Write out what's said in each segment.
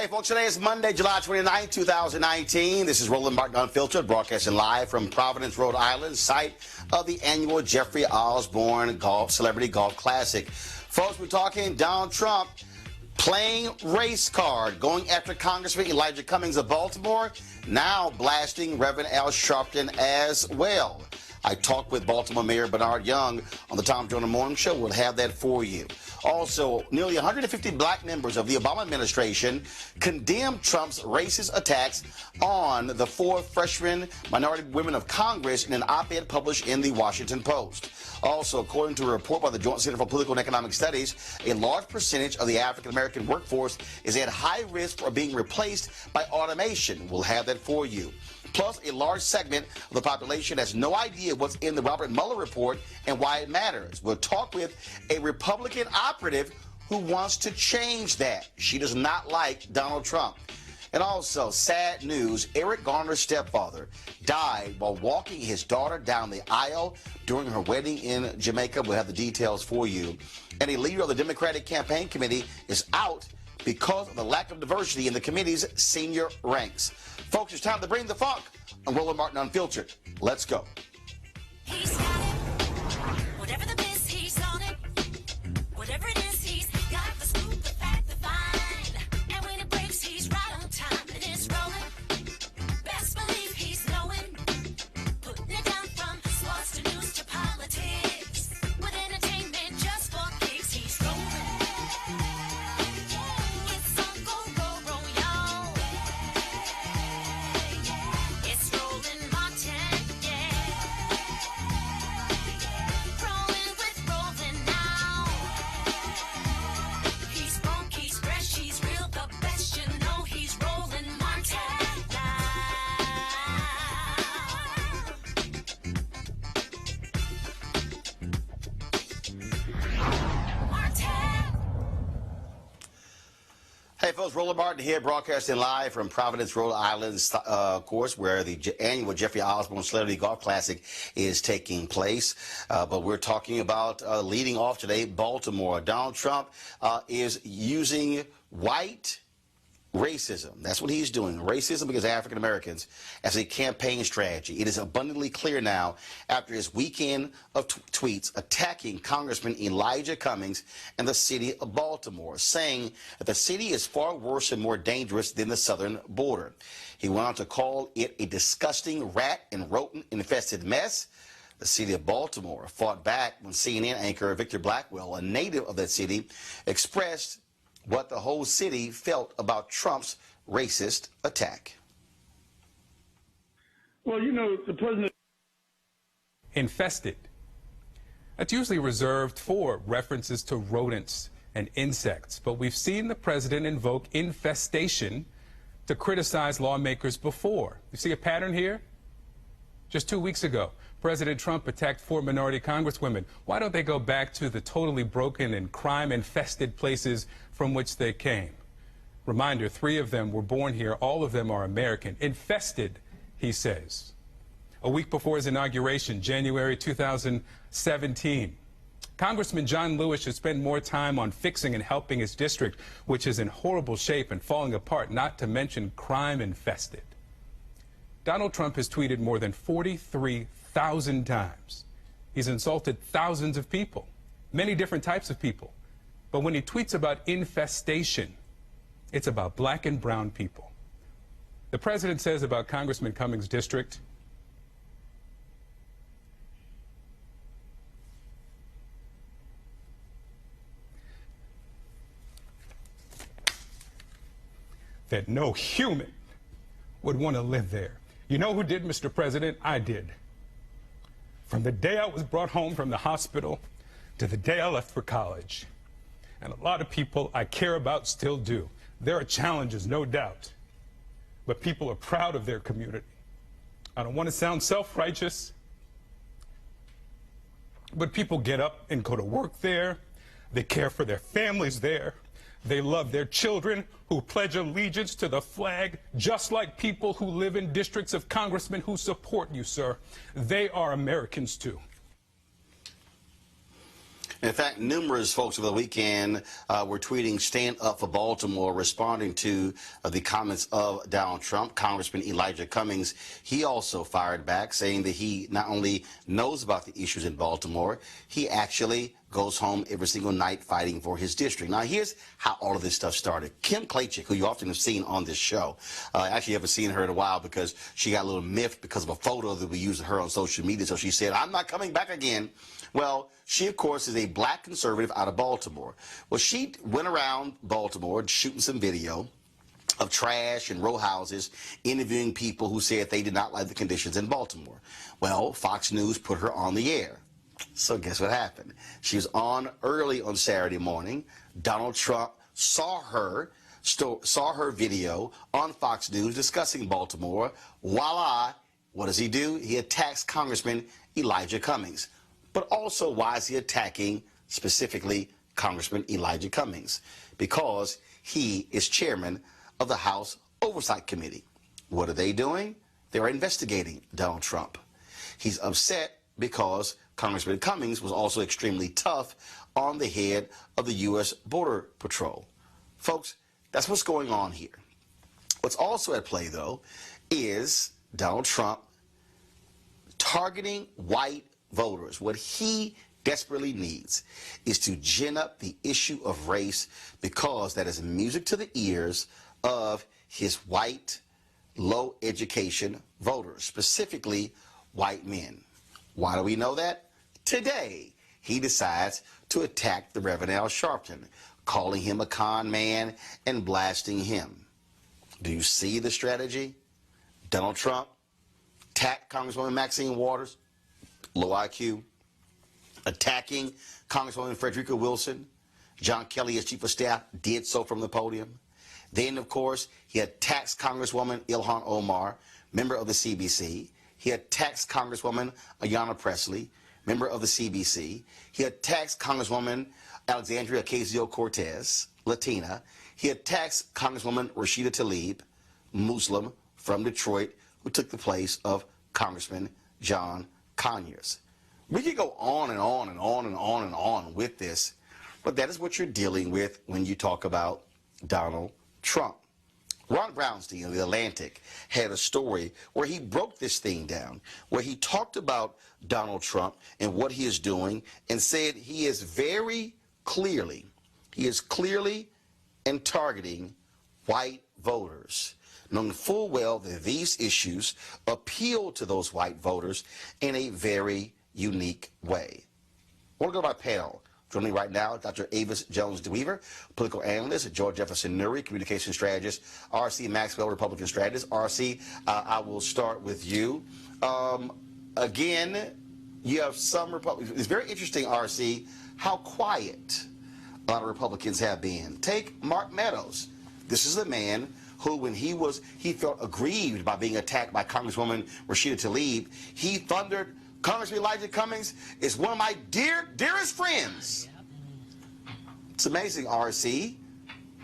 Hey, folks, today is Monday, July 29, 2019. This is Roland Martin Unfiltered, broadcasting live from Providence, Rhode Island, site of the annual Jeffrey Osborne Celebrity Golf Classic. Folks, we're talking Donald Trump playing race card, going after Congressman Elijah Cummings of Baltimore, now blasting Reverend Al Sharpton as well. I talked with Baltimore Mayor Bernard Young on the Tom Joyner Morning Show. We'll have that for you. Also, nearly 150 black members of the Obama administration condemned Trump's racist attacks on the 4 freshman minority women of Congress in an op-ed published in the Washington Post. Also, according to a report by the Joint Center for Political and Economic Studies, a large percentage of the African-American workforce is at high risk for being replaced by automation. We'll have that for you. Plus, a large segment of the population has no idea what's in the Robert Mueller report and why it matters. We'll talk with a Republican operative who wants to change that. She does not like Donald Trump. And also, sad news, Eric Garner's stepfather died while walking his daughter down the aisle during her wedding in Jamaica. We'll have the details for you. And a leader of the Democratic Campaign Committee is out because of the lack of diversity in the committee's senior ranks. Folks, it's time to bring the funk on Roland Martin Unfiltered. Let's go. He's got it. Whatever the biz, he's on it. Whatever it is, he's got the scoop, the fact, the find. And when it breaks, he's right on time. And it's rolling. Best believe he's knowing. Putting it down from sports to news to politics. With entertainment just for kicks, he's rolling. It's on go, y'all. It's Roland Martin, yeah. Rolling with Roland now. He's funk, he's fresh, he's real, the best, you know he's Roland Martin now. Martin. Hey, folks, Roland Martin here, broadcasting live from Providence, Rhode Island, of course, where the annual Jeffrey Osborne Celebrity Golf Classic is taking place. But we're talking about leading off today, Baltimore. Donald Trump is using white racism. That's what he's doing. Racism against African Americans as a campaign strategy. It is abundantly clear now after his weekend of tweets attacking Congressman Elijah Cummings and the city of Baltimore, saying that the city is far worse and more dangerous than the southern border. He went on to call it a disgusting rat and rodent infested mess. The city of Baltimore fought back when CNN anchor Victor Blackwell, a native of that city, expressed what the whole city felt about Trump's racist attack. Well, you know, the president... Infested. That's usually reserved for references to rodents and insects, but we've seen the president invoke infestation to criticize lawmakers before. You see a pattern here? Just 2 weeks ago, President Trump attacked 4 minority congresswomen. Why don't they go back to the totally broken and crime-infested places from which they came? Reminder, 3 of them were born here. All of them are American. Infested, he says. A week before his inauguration, January 2017, Congressman John Lewis should spend more time on fixing and helping his district, which is in horrible shape and falling apart, not to mention crime-infested. Donald Trump has tweeted more than 43,000 times. He's insulted thousands of people, many different types of people. But when he tweets about infestation, it's about black and brown people. The president says about Congressman Cummings' district, that no human would want to live there. You know who did, Mr. President? I did. From the day I was brought home from the hospital to the day I left for college. And a lot of people I care about still do. There are challenges, no doubt. But people are proud of their community. I don't want to sound self-righteous, but people get up and go to work there. They care for their families there. They love their children who pledge allegiance to the flag, just like people who live in districts of congressmen who support you, sir. They are Americans, too. In fact, numerous folks over the weekend were tweeting "Stand Up for Baltimore," responding to the comments of Donald Trump. Congressman Elijah Cummings, he also fired back, saying that he not only knows about the issues in Baltimore, he actually goes home every single night fighting for his district. Now, here's how all of this stuff started. Kim Klachik, who you often have seen on this show, actually haven't seen her in a while because she got a little miffed because of a photo that we used of her on social media. So she said, "I'm not coming back again." Well, she, of course, is a black conservative out of Baltimore. Well, she went around Baltimore shooting some video of trash and row houses, interviewing people who said they did not like the conditions in Baltimore. Well, Fox News put her on the air. So guess what happened? She was on early on Saturday morning. Donald Trump saw her video on Fox News discussing Baltimore. Voila, what does he do? He attacks Congressman Elijah Cummings. But also, why is he attacking specifically Congressman Elijah Cummings? Because he is chairman of the House Oversight Committee. What are they doing? They're investigating Donald Trump. He's upset because Congressman Cummings was also extremely tough on the head of the U.S. Border Patrol. Folks, that's what's going on here. What's also at play, though, is Donald Trump targeting white voters. What he desperately needs is to gin up the issue of race, because that is music to the ears of his white, low education voters, specifically white men. Why do we know that? Today, he decides to attack the Reverend Al Sharpton, calling him a con man and blasting him. Do you see the strategy? Donald Trump attacked Congresswoman Maxine Waters, low IQ, attacking Congresswoman Frederica Wilson. John Kelly, as chief of staff, did so from the podium. Then, of course, he attacks Congresswoman Ilhan Omar, member of the CBC. He attacks Congresswoman Ayanna Pressley, member of the CBC. He attacks Congresswoman Alexandria Ocasio-Cortez, Latina. He attacks Congresswoman Rashida Tlaib, Muslim from Detroit, who took the place of Congressman John Conyers. We could go on and on and on and on and on with this, but that is what you're dealing with when you talk about Donald Trump. Ron Brownstein of The Atlantic had a story where he broke this thing down, where he talked about Donald Trump and what he is doing, and said he is clearly and targeting white voters, knowing full well that these issues appeal to those white voters in a very unique way. I want to go to my panel. Joining me right now, Dr. Avis Jones-DeWeaver, political analyst, George Jefferson Nuri, communication strategist, R.C. Maxwell, Republican strategist. R.C., I will start with you. Again, you have some Republicans. It's very interesting, R.C., how quiet a lot of Republicans have been. Take Mark Meadows. This is the man who, when he felt aggrieved by being attacked by Congresswoman Rashida Tlaib, he thundered, "Congressman Elijah Cummings is one of my dearest friends." It's amazing, R.C.,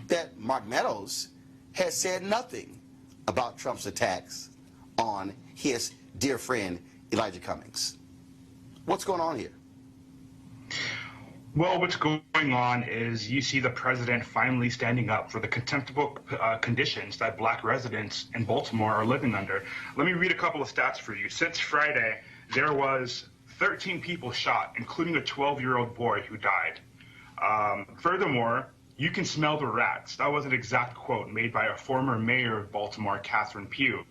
that Mark Meadows has said nothing about Trump's attacks on his dear friend Elijah Cummings. What's going on here? Well, what's going on is you see the president finally standing up for the contemptible conditions that black residents in Baltimore are living under. Let me read a couple of stats for you. Since Friday, there was 13 people shot, including a 12-year-old boy who died. Furthermore, you can smell the rats. That was an exact quote made by a former mayor of Baltimore, Catherine Pugh.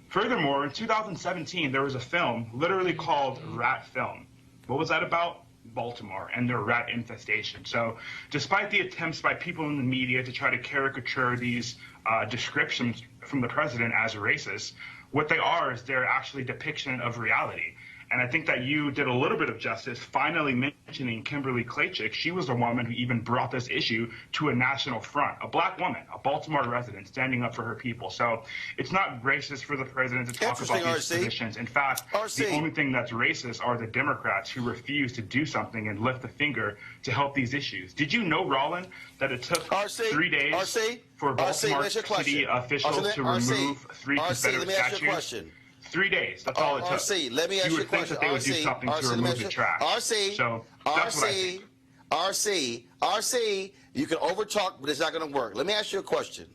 Furthermore, in 2017, there was a film literally called Rat Film. What was that about? Baltimore and their rat infestation. So despite the attempts by people in the media to try to caricature these descriptions from the president as racist, what they are is they're actually a depiction of reality. And I think that you did a little bit of justice finally mentioning Kimberly Klachik. She was the woman who even brought this issue to a national front, a black woman, a Baltimore resident standing up for her people. So it's not racist for the president to talk about these positions. In fact, the only thing that's racist are the Democrats who refuse to do something and lift a finger to help these issues. Did you know, Roland, that it took 3 days for Baltimore city officials to remove 3 Confederate statues? 3 days. That's all it took. RC, let me ask you a question. You would think that they would do something to remove the trash. RC, so that's what I think. RC, you can overtalk, but it's not going to work. Let me ask you a question.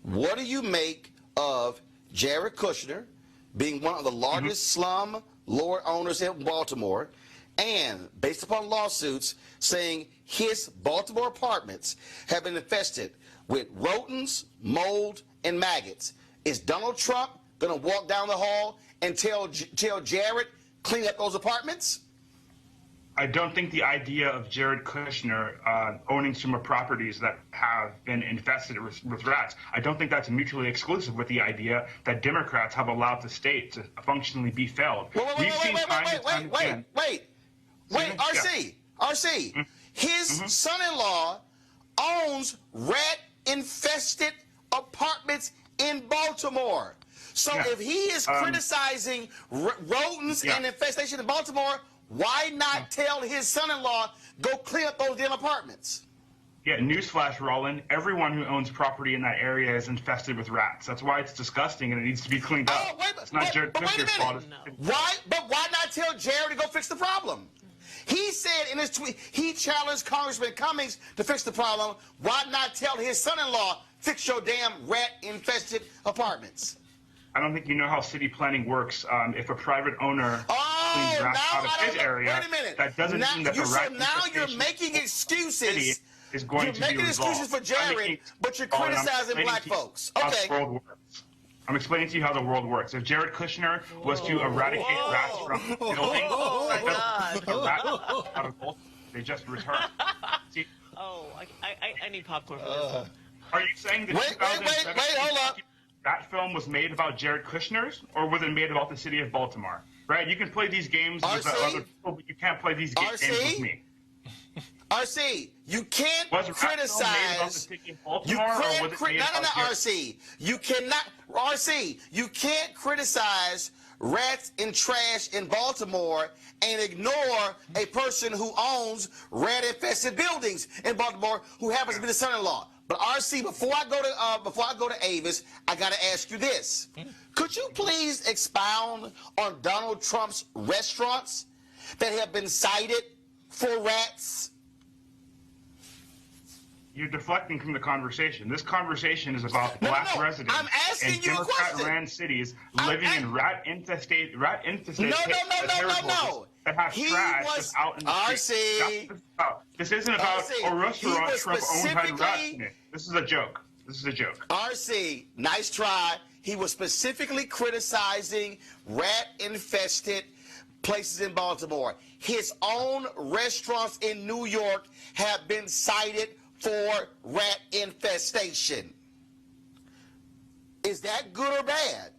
What do you make of Jared Kushner being one of the largest slum lord owners in Baltimore, and based upon lawsuits saying his Baltimore apartments have been infested with rodents, mold, and maggots? Is Donald Trump going to walk down the hall and tell Jared, clean up those apartments? I don't think the idea of Jared Kushner owning some properties that have been infested with rats, I don't think that's mutually exclusive with the idea that Democrats have allowed the state to functionally be failed. Wait, RC. His son-in-law owns rat-infested apartments in Baltimore. So if he is criticizing rodents and infestation in Baltimore, why not tell his son-in-law, go clean up those damn apartments? Yeah, newsflash, Roland. Everyone who owns property in that area is infested with rats. That's why it's disgusting and it needs to be cleaned up. It's not Jared Kushner's fault. Why not tell Jared to go fix the problem? He said in his tweet, he challenged Congressman Cummings to fix the problem. Why not tell his son-in-law, fix your damn rat-infested apartments? I don't think you know how city planning works. If a private owner cleans rats out of his area, wait a minute. that doesn't mean that the rat now you're making excuses. Is going to be making resolved. excuses for Jared, but you're criticizing black folks. Okay. I'm explaining to you how the world works. If Jared Kushner was to eradicate rats from buildings, out of Baltimore, they just return. See? I need popcorn for this. Are you saying that wait, hold up. That film was made about Jared Kushner's, or was it made about the city of Baltimore? Right? You can play these games with other people, but you can't play these games with me. RC, you can't criticize. RC. You cannot. RC, you can't criticize rats and trash in Baltimore and ignore a person who owns rat-infested buildings in Baltimore who happens to be the son-in-law. But RC, before I go to Avis, I got to ask you this: could you please expound on Donald Trump's restaurants that have been cited for rats? You're deflecting from the conversation. This conversation is about black residents in Democrat-ran cities living in rat-infested territories that have trash just out in the street. This isn't about a restaurant Trump owned had rats in it. This is a joke. This is a joke. RC, nice try. He was specifically criticizing rat-infested places in Baltimore. His own restaurants in New York have been cited for rat infestation. Is that good or bad?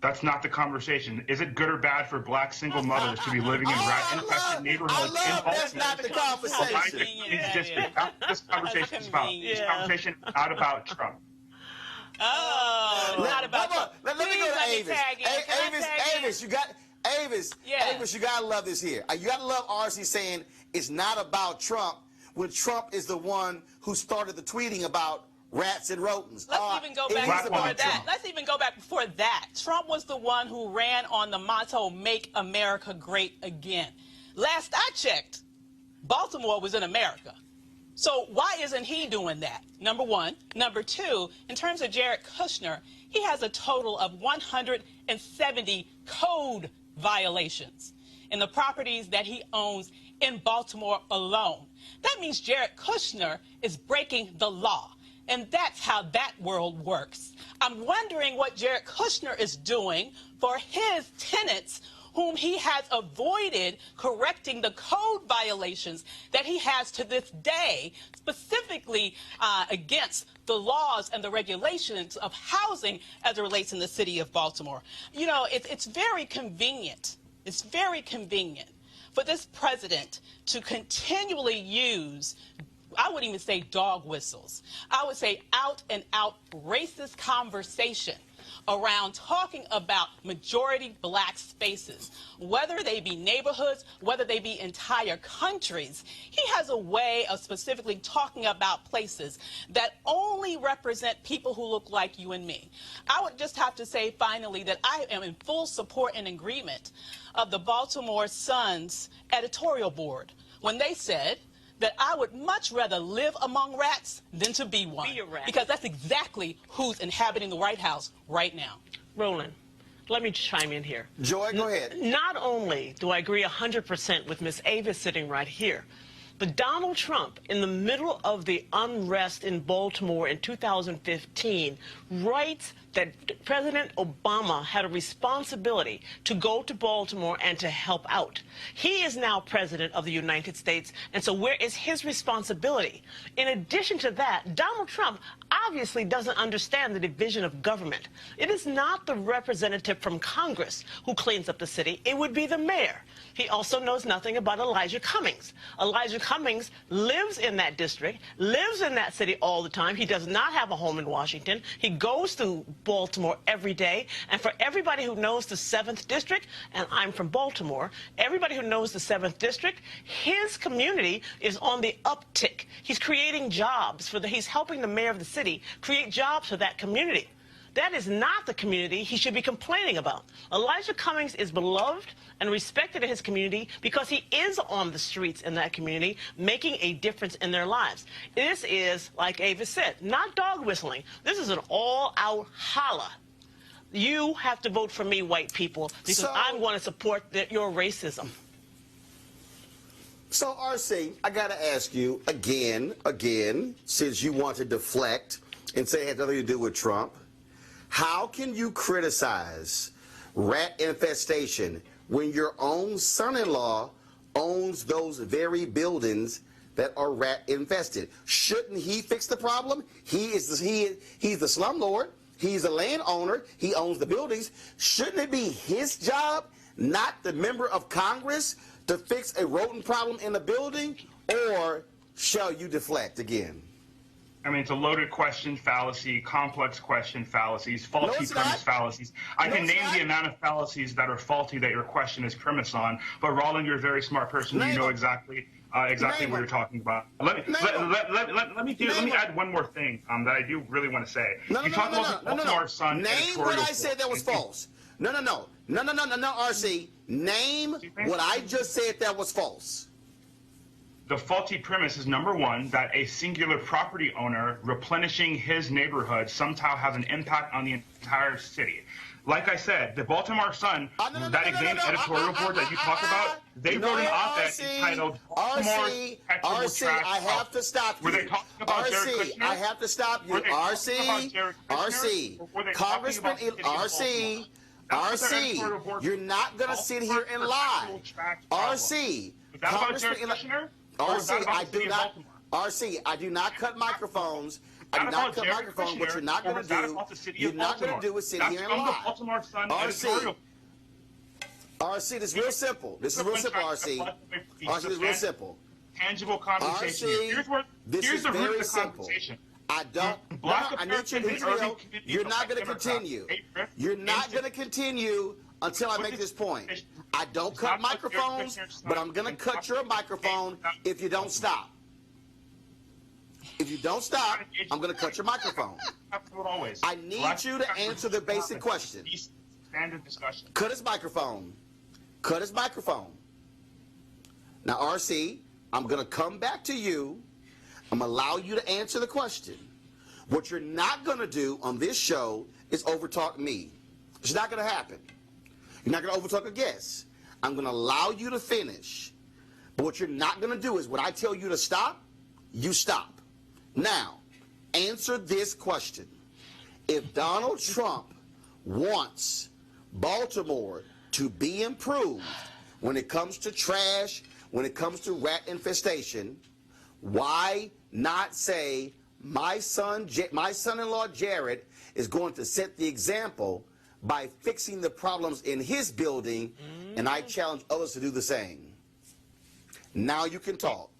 That's not the conversation. Is it good or bad for black single mothers to be living in rat-infested neighborhoods in Baltimore? That's not the conversation. This conversation is about. This conversation is not about Trump. Not about Trump. Let me go to Avis. Avis, you got Avis. Avis, you gotta love this here. You gotta love RC saying it's not about Trump, when Trump is the one who started the tweeting about rats and rodents. Let's even go back before that. Let's even go back before that. Trump was the one who ran on the motto, "Make America Great Again." Last I checked, Baltimore was in America. So why isn't he doing that? Number one. Number two, in terms of Jared Kushner, he has a total of 170 code violations in the properties that he owns in Baltimore alone. That means Jared Kushner is breaking the law. And that's how that world works. I'm wondering what Jared Kushner is doing for his tenants whom he has avoided correcting the code violations that he has to this day, specifically against the laws and the regulations of housing as it relates in the city of Baltimore. You know, it's very convenient. It's very convenient for this president to continually use, I wouldn't even say dog whistles, I would say out and out racist conversation around talking about majority black spaces, whether they be neighborhoods, whether they be entire countries. He has a way of specifically talking about places that only represent people who look like you and me. I would just have to say finally that I am in full support and agreement of the Baltimore Sun's editorial board when they said that I would much rather live among rats than to be one. Be a rat. Because that's exactly who's inhabiting the White House right now. Roland, let me chime in here. Joy, go ahead. Not only do I agree 100% with Ms. Ava sitting right here, but Donald Trump, in the middle of the unrest in Baltimore in 2015, writes that President Obama had a responsibility to go to Baltimore and to help out. He is now president of the United States, and so where is his responsibility? In addition to that, Donald Trump obviously doesn't understand the division of government. It is not the representative from Congress who cleans up the city. It would be the mayor. He also knows nothing about Elijah Cummings. Elijah Cummings lives in that district, lives in that city all the time. He does not have a home in Washington. He goes to Baltimore every day. And for everybody who knows the 7th District, and I'm from Baltimore, everybody who knows the 7th District, his community is on the uptick. He's creating jobs he's helping the mayor of the city create jobs for that community. That is not the community he should be complaining about. Elijah Cummings is beloved and respected in his community because he is on the streets in that community making a difference in their lives. This is, like Ava said, not dog whistling. This is an all-out holla. You have to vote for me, white people, because I'm going to support your racism. So, RC, I got to ask you again, since you want to deflect and say it had nothing to do with Trump, how can you criticize rat infestation when your own son-in-law owns those very buildings that are rat infested? Shouldn't he fix the problem? He's the slumlord. He's the landowner. He owns the buildings. Shouldn't it be his job, not the member of Congress, to fix a rodent problem in a building? Or shall you deflect again? I mean, it's a loaded question fallacy, complex question fallacies, faulty premise fallacies. I can name the amount of fallacies that are faulty that your question is premised on. But Roland, you're a very smart person. You know exactly what you're talking about. Let me add one more thing that I do really want to say. You talk about the Baltimore Sun. Name what I said that was false. No, RC. Name what I just said that was false. The faulty premise is, number one, that a singular property owner replenishing his neighborhood somehow has an impact on the entire city. Like I said, the Baltimore Sun, that editorial board that you talk about, they wrote an op-ed entitled RC, I have to stop you. Were they talking about Jared Kushner? I have to stop you. RC, you're not going to sit here and lie. RC, I do not cut microphones. I do not cut microphones. What you're not going to do is sit here and lie. RC, this is real simple. This is real simple, RC. RC, this is real simple. Tangible conversation. Here's the root of the conversation. I need you to hear. You're not going to continue. You're not going to continue until I make this point. I don't cut microphones, but I'm going to cut your microphone if you don't stop. If you don't stop, I'm going to cut your microphone. I need you to answer the basic question. Cut his microphone. Cut his microphone. Now, RC, I'm going to come back to you. I'm going to allow you to answer the question. What you're not going to do on this show is overtalk me. It's not going to happen. You're not going to overtalk a guest. I'm going to allow you to finish. But what you're not going to do is when I tell you to stop, you stop. Now, answer this question. If Donald Trump wants Baltimore to be improved when it comes to trash, when it comes to rat infestation, why not say my son-in-law Jared is going to set the example by fixing the problems in his building, and I challenge others to do the same. Now you can talk.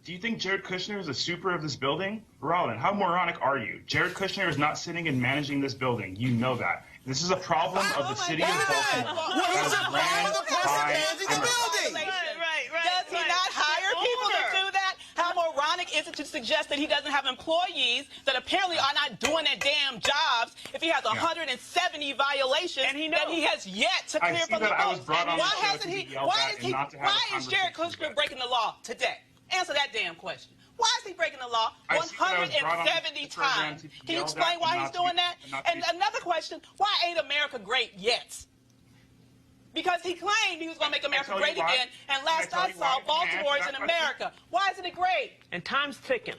Do you think Jared Kushner is a super of this building? Roland, how moronic are you? Jared Kushner is not sitting and managing this building. You know that. This is a problem of the city of Baltimore. What is a problem of the person managing the building? Does he not hire people to do that? How moronic is it to suggest that he doesn't have employees that apparently are not doing their damn jobs if he has 170 violations and that he has yet to clear from the books? Why hasn't he? Why is Jared Kushner breaking the law today? Answer that damn question. Why is he breaking the law 170 times? Can you explain why he's doing that? And another question, why ain't America great yet? Because he claimed he was going to make America great again, and last I saw, Baltimore is in America. Why isn't it great? And time's ticking.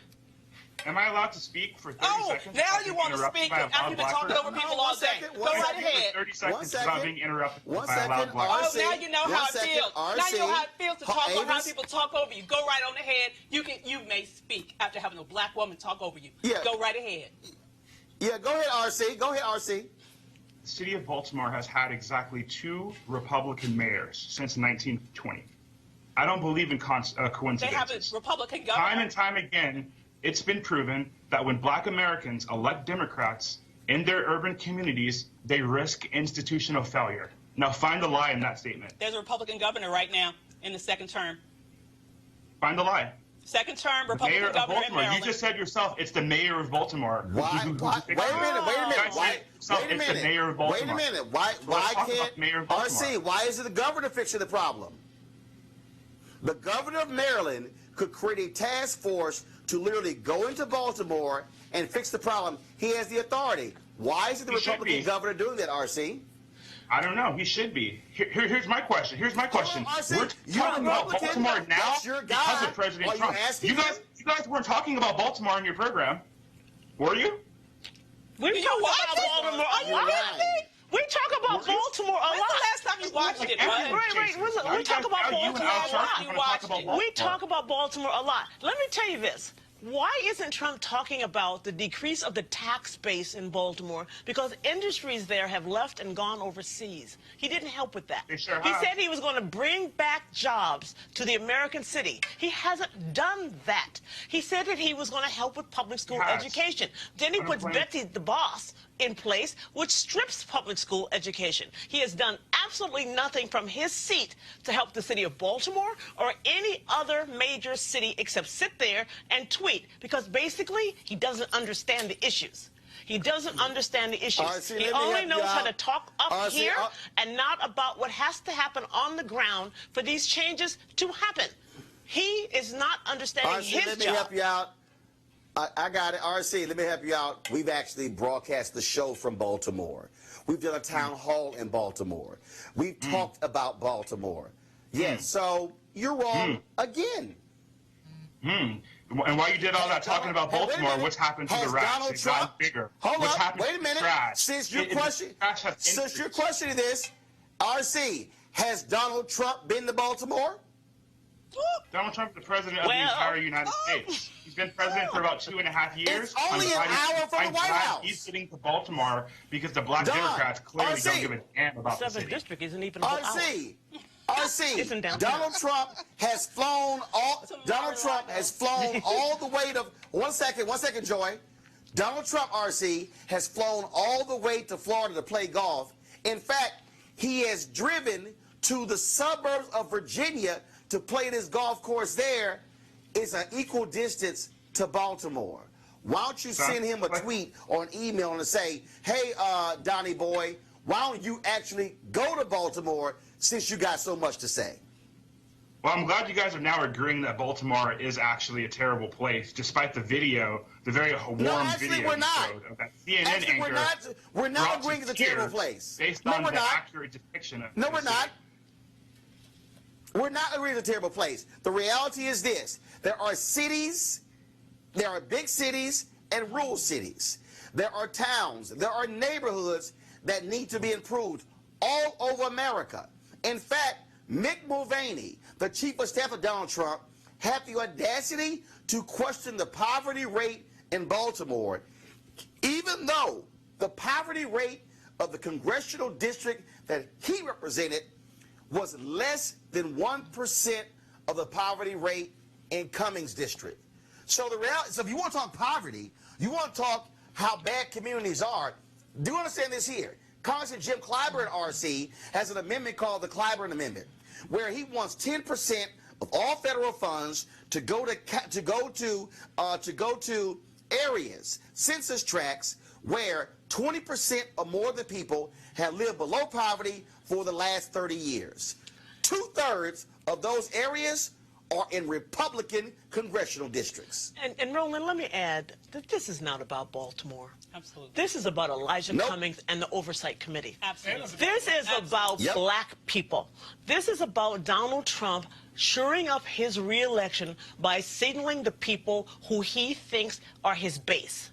Am I allowed to speak for 30 seconds? Now you want to speak after you've been talking over people all day. Go right ahead. 30 seconds without being interrupted by a loud black Oh, now you know how it feels. Now you know how it feels to talk over how people talk over you. Go right on ahead. You may speak after having a black woman talk over you. Yeah. Go right ahead. Yeah, go ahead, RC. Go ahead, RC. The city of Baltimore has had exactly 2 Republican mayors since 1920. I don't believe in coincidences. They have a Republican governor. Time and time again, it's been proven that when black Americans elect Democrats in their urban communities, they risk institutional failure. Now, find the lie in that statement. There's a Republican governor right now in the second term. Find the lie. Second term Republican governor in Maryland. You just said yourself, it's the mayor of Baltimore. Why? Wait a minute. It's the mayor of Baltimore. Wait a minute. Why can't RC? Why is it the governor fixing the problem? The governor of Maryland could create a task force to literally go into Baltimore and fix the problem. He has the authority. Why is it the Republican governor doing that, RC? I don't know. He should be. Here's my question. We're talking about Baltimore now because of President Trump. You guys weren't talking about Baltimore in your program, were you? We talk about Baltimore a lot. We talk about Baltimore a lot. When's the last time you watched it? We talk about Baltimore a lot. We talk about Baltimore a lot. Let me tell you this. Why isn't Trump talking about the decrease of the tax base in Baltimore? Because industries there have left and gone overseas. He didn't help with that. He sure He has. said he was going to bring back jobs to the American city. He hasn't done that. He said that he was going to help with public school education. Then he puts Betsy the Boss in place, which strips public school education. He has done absolutely nothing from his seat to help the city of Baltimore or any other major city except sit there and tweet, because basically he doesn't understand the issues. He doesn't understand the issues. He only knows how to talk up here and not about what has to happen on the ground for these changes to happen. He is not understanding his job. Let me help you out. I got it. RC, let me help you out. We've actually broadcast the show from Baltimore. We've done a town hall in Baltimore. We've talked about Baltimore. Yes, so you're wrong again. And while you did all that talking about Baltimore, what's happened to the rats? It's gotten bigger. Hold up, wait a minute. Since you're questioning this, RC, has Donald Trump been to Baltimore? Donald Trump is the president of the entire United States. He's been president for about 2.5 years. It's only an hour from the White House. He's getting to Baltimore because the black Democrats clearly don't give a damn about the city. 7th district isn't even a whole hour. RC, Donald Trump has flown all. Donald Trump has flown all the way to. One second, Joy. Donald Trump, RC, has flown all the way to Florida to play golf. In fact, he has driven to the suburbs of Virginia to play this golf course there. It's an equal distance to Baltimore. Why don't you send him a tweet or an email and say, hey, Donnie boy, why don't you actually go to Baltimore since you got so much to say? Well, I'm glad you guys are now agreeing that Baltimore is actually a terrible place, despite the video, the very warm video we're not. of that CNN anchor. We're not agreeing it's a terrible place. Based on the accurate depiction of No, we're not. We're not agreeing it's a terrible place. The reality is this. There are cities, there are big cities and rural cities. There are towns, there are neighborhoods that need to be improved all over America. In fact, Mick Mulvaney, the chief of staff of Donald Trump, had the audacity to question the poverty rate in Baltimore, even though the poverty rate of the congressional district that he represented was less than 1% of the poverty rate in Cummings district. So the reality, so if you want to talk poverty, you want to talk how bad communities are, do understand this here. Congressman Jim Clyburn, RC, has an amendment called the Clyburn Amendment, where he wants 10% of all federal funds to go to areas, census tracts where 20% or more of the people have lived below poverty for the last 30 years. 2/3 of those areas are in Republican congressional districts. And Roland, let me add that this is not about Baltimore. Absolutely. This is about Elijah Cummings and the Oversight Committee. Absolutely. This is about black people. This is about Donald Trump shoring up his reelection by signaling the people who he thinks are his base.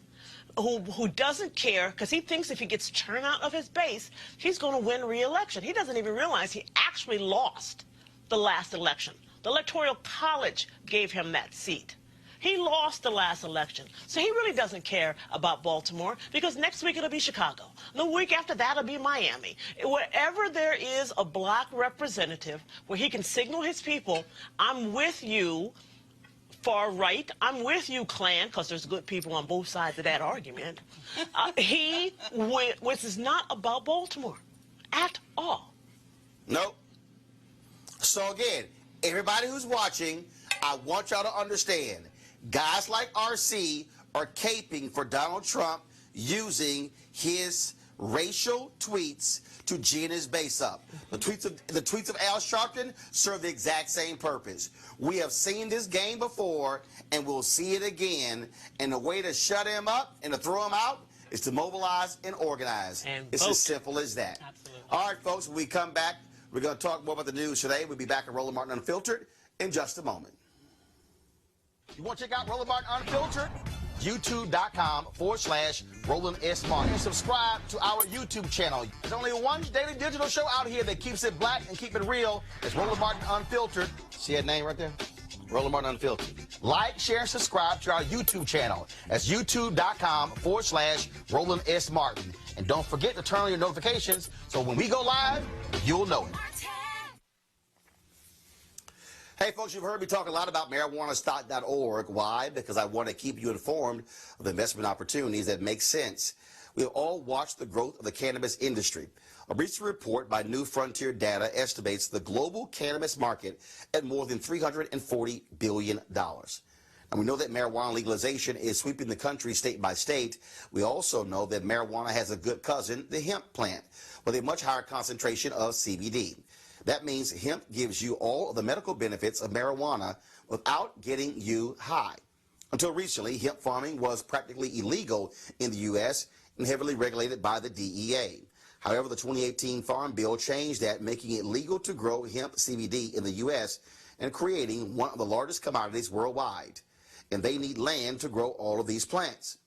Who doesn't care, because he thinks if he gets turnout of his base, he's going to win re-election. He doesn't even realize he actually lost the last election. The Electoral College gave him that seat. He lost the last election. So he really doesn't care about Baltimore, because next week it'll be Chicago. The week after that it'll be Miami. Wherever there is a black representative where he can signal his people, I'm with you, far right, I'm with you, Klan, because there's good people on both sides of that argument. Which is not about Baltimore at all. Nope. So again, everybody who's watching, I want y'all to understand, guys like RC are caping for Donald Trump using his racial tweets to gin his base up. The tweets of Al Sharpton serve the exact same purpose. We have seen this game before, and we'll see it again. And the way to shut him up and to throw him out is to mobilize and organize. And it's vote. as simple as that. Absolutely. All right, folks, when we come back, we're going to talk more about the news today. We'll be back at Roland Martin Unfiltered in just a moment. You want to check out Roland Martin Unfiltered? YouTube.com/Roland S. Martin. And subscribe to our YouTube channel. There's only one daily digital show out here that keeps it black and keep it real. It's Roland Martin Unfiltered. See that name right there? Roland Martin Unfiltered. Like, share, and subscribe to our YouTube channel. That's YouTube.com/Roland S. Martin. And don't forget to turn on your notifications so when we go live, you'll know it. Hey, folks, you've heard me talk a lot about marijuanastock.org. Why? Because I want to keep you informed of investment opportunities that make sense. We have all watched the growth of the cannabis industry. A recent report by New Frontier Data estimates the global cannabis market at more than $340 billion. Now, we know that marijuana legalization is sweeping the country state by state. We also know that marijuana has a good cousin, the hemp plant, with a much higher concentration of CBD. That means hemp gives you all of the medical benefits of marijuana without getting you high. Until recently, hemp farming was practically illegal in the U.S. and heavily regulated by the DEA. However, the 2018 Farm Bill changed that, making it legal to grow hemp CBD in the U.S. and creating one of the largest commodities worldwide. And they need land to grow all of these plants.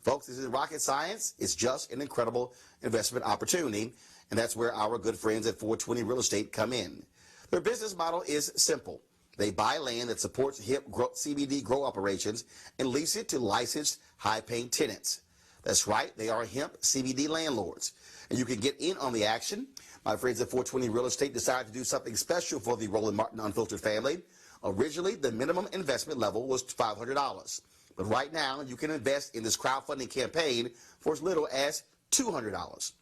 Folks, this isn't rocket science. It's just an incredible investment opportunity. And that's where our good friends at 420 Real Estate come in. Their business model is simple. They buy land that supports hemp CBD grow operations and lease it to licensed, high-paying tenants. That's right, they are hemp CBD landlords. And you can get in on the action. My friends at 420 Real Estate decided to do something special for the Roland Martin Unfiltered family. Originally, the minimum investment level was $500. But right now, you can invest in this crowdfunding campaign for as little as $200.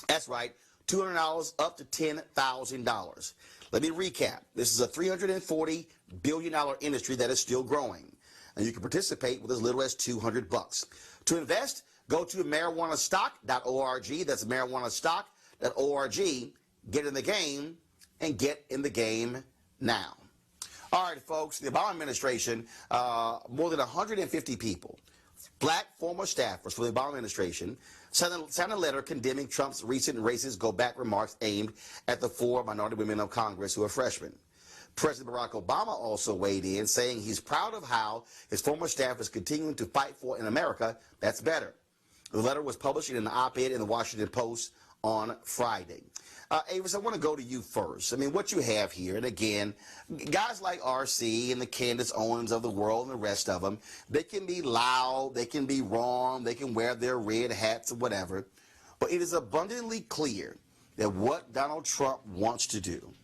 That's right, $200 up to $10,000. Let me recap. This is a $340 billion industry that is still growing. And you can participate with as little as $200. To invest, go to marijuanastock.org. That's marijuanastock.org. Get in the game and get in the game now. All right, folks, the Obama administration, more than 150 people, black former staffers for the Obama administration, signed a letter condemning Trump's recent racist go-back remarks aimed at the 4 minority women of Congress who are freshmen. President Barack Obama also weighed in, saying he's proud of how his former staff is continuing to fight for an America that's better. The letter was published in an op-ed in the Washington Post on Friday. Avis, I want to go to you first. I mean, what you have here, and again, guys like RC and the Candace Owens of the world and the rest of them, they can be loud, they can be wrong, they can wear their red hats or whatever, but it is abundantly clear that what Donald Trump wants to do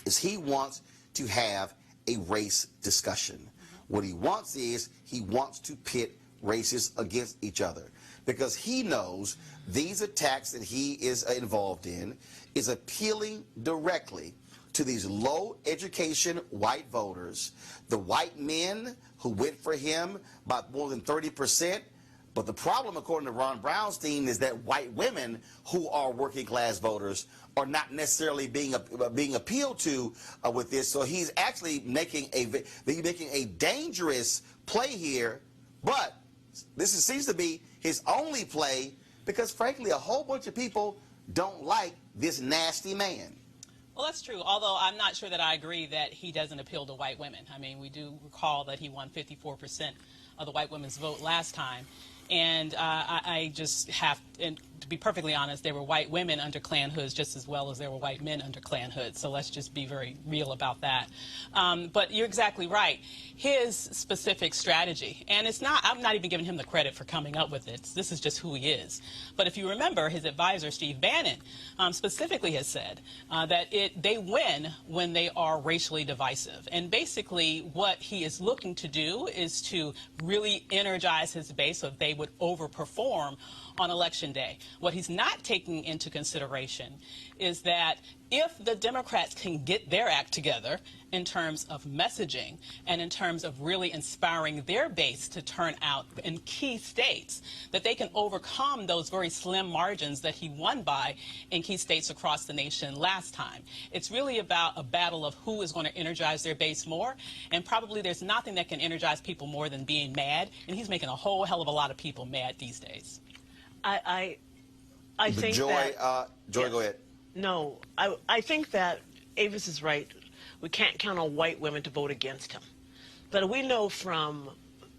is he wants to have a race discussion. What he wants is he wants to pit races against each other, because he knows these attacks that he is involved in is appealing directly to these low education white voters, the white men who went for him by more than 30%. But the problem, according to Ron Brownstein, is that white women who are working class voters are not necessarily being appealed to with this. So he's actually making a dangerous play here. But this seems to be his only play because, frankly, a whole bunch of people don't like this nasty man. Well, that's true, although I'm not sure that I agree that he doesn't appeal to white women. I mean, we do recall that he won 54% of the white women's vote last time. And I just have, and to be perfectly honest, there were white women under Klan hoods just as well as there were white men under Klan hoods. So let's just be very real about that. But you're exactly right. His specific strategy, and it's not, I'm not even giving him the credit for coming up with it. This is just who he is. But if you remember, his advisor, Steve Bannon, specifically has said that they win when they are racially divisive. And basically what he is looking to do is to really energize his base so they would overperform on Election Day. What he's not taking into consideration is that if the Democrats can get their act together in terms of messaging and in terms of really inspiring their base to turn out in key states, that they can overcome those very slim margins that he won by in key states across the nation last time. It's really about a battle of who is going to energize their base more, and probably there's nothing that can energize people more than being mad, and he's making a whole hell of a lot of people mad these days. I think Joy, that... Joy, yes. Go ahead. No, I think that Avis is right. We can't count on white women to vote against him. But we know from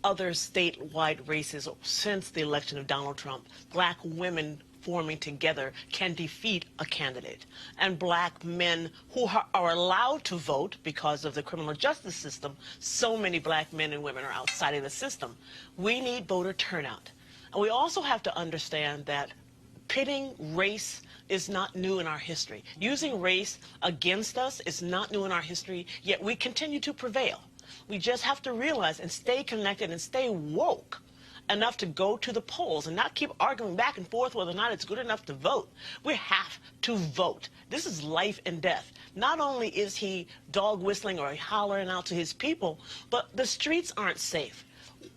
other statewide races since the election of Donald Trump, black women forming together can defeat a candidate. And black men who are allowed to vote because of the criminal justice system, so many black men and women are outside of the system. We need voter turnout. And we also have to understand that pitting race is not new in our history. Using race against us is not new in our history, yet we continue to prevail. We just have to realize and stay connected and stay woke enough to go to the polls and not keep arguing back and forth whether or not it's good enough to vote. We have to vote. This is life and death. Not only is he dog whistling or hollering out to his people, but the streets aren't safe.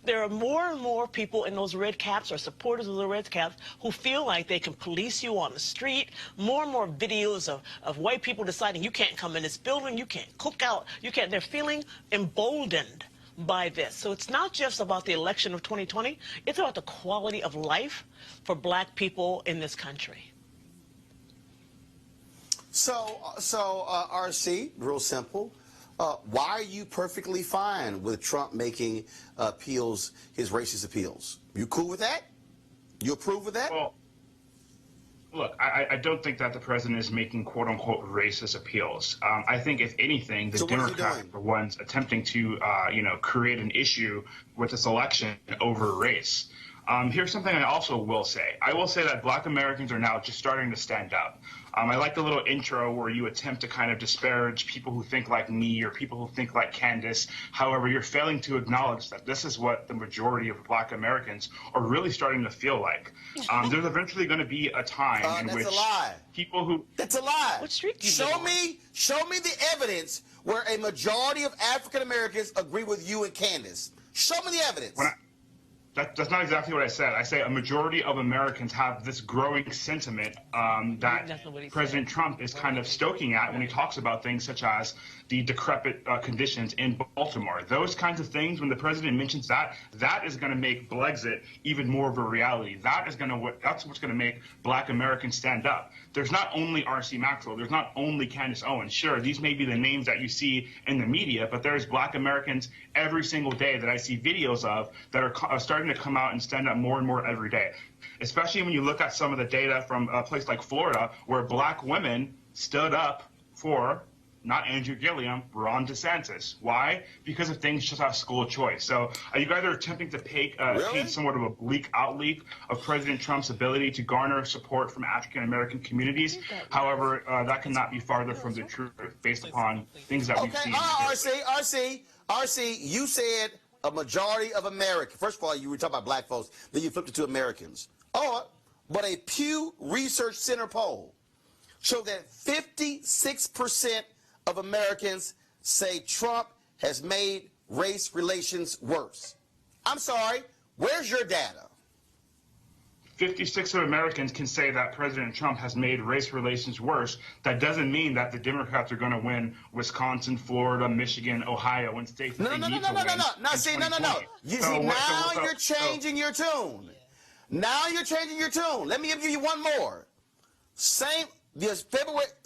There are more and more people in those red caps or supporters of the red caps who feel like they can police you on the street. More and more videos of white people deciding you can't come in this building, you can't cook out, you can't. They're feeling emboldened by this. So it's not just about the election of 2020. It's about the quality of life for black people in this country. So RC, real simple. Why are you perfectly fine with Trump making appeals, his racist appeals? You cool with that? You approve of that? Well, look, I don't think that the president is making quote-unquote racist appeals. I think, if anything, the Democrats are the ones attempting to, create an issue with this election over race. Here's something I also will say. I will say that black Americans are now just starting to stand up. I like the little intro where you attempt to kind of disparage people who think like me or people who think like Candace. However, you're failing to acknowledge that this is what the majority of black Americans are really starting to feel like. There's eventually going to be a time in which people who... That's a lie. What street show me the evidence where a majority of African Americans agree with you and Candace. Show me the evidence. That's not exactly what I said. I say a majority of Americans have this growing sentiment that President Trump is kind of stoking at when he talks about things such as the decrepit conditions in Baltimore. Those kinds of things, when the president mentions that, that is going to make Blexit even more of a reality. That's what's going to make black Americans stand up. There's not only R.C. Maxwell. There's not only Candace Owens. Sure, these may be the names that you see in the media, but there's black Americans every single day that I see videos of that are starting to come out and stand up more and more every day. Especially when you look at some of the data from a place like Florida, where black women stood up for not Andrew Gilliam, Ron DeSantis. Why? Because of things just out of school choice. So you guys are attempting to paint somewhat of a bleak outlook of President Trump's ability to garner support from African-American communities. However, that cannot be farther from the truth based upon things that we've seen. RC, you said a majority of Americans. First of all, you were talking about black folks, then you flipped it to Americans. But a Pew Research Center poll showed that 56% of Americans say Trump has made race relations worse. I'm sorry, where's your data? 56 of Americans can say that President Trump has made race relations worse. That doesn't mean that the Democrats are going to win Wisconsin, Florida, Michigan, Ohio, and states that they need to win. No. Now you're changing your tune. Now you're changing your tune. Let me give you one more. The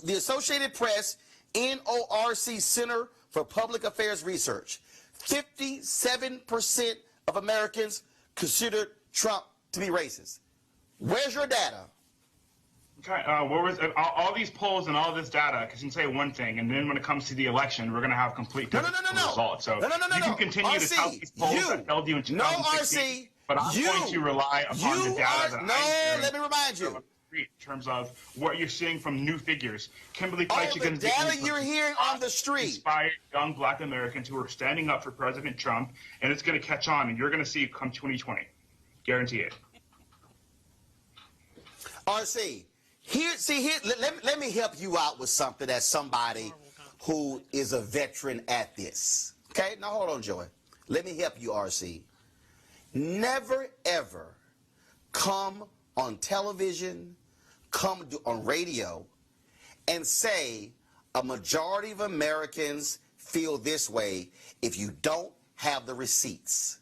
Associated Press NORC Center for Public Affairs Research. 57% of Americans considered Trump to be racist. Where's your data? Okay, all these polls and all this data can say one thing, and then when it comes to the election, we're going to have complete different results. So you can continue to tout these polls that held you in 2016, but I'm going to rely upon the data that let me remind you. In terms of what you're seeing from new figures. Kimberly The data you're hearing on the street. Inspired young black Americans who are standing up for President Trump, and it's going to catch on, and you're going to see it come 2020. Guarantee it. RC, let me help you out with something as somebody who is a veteran at this. Okay, now hold on, Joy. Let me help you, RC. Never, ever come on television, come on radio, and say a majority of Americans feel this way if you don't have the receipts.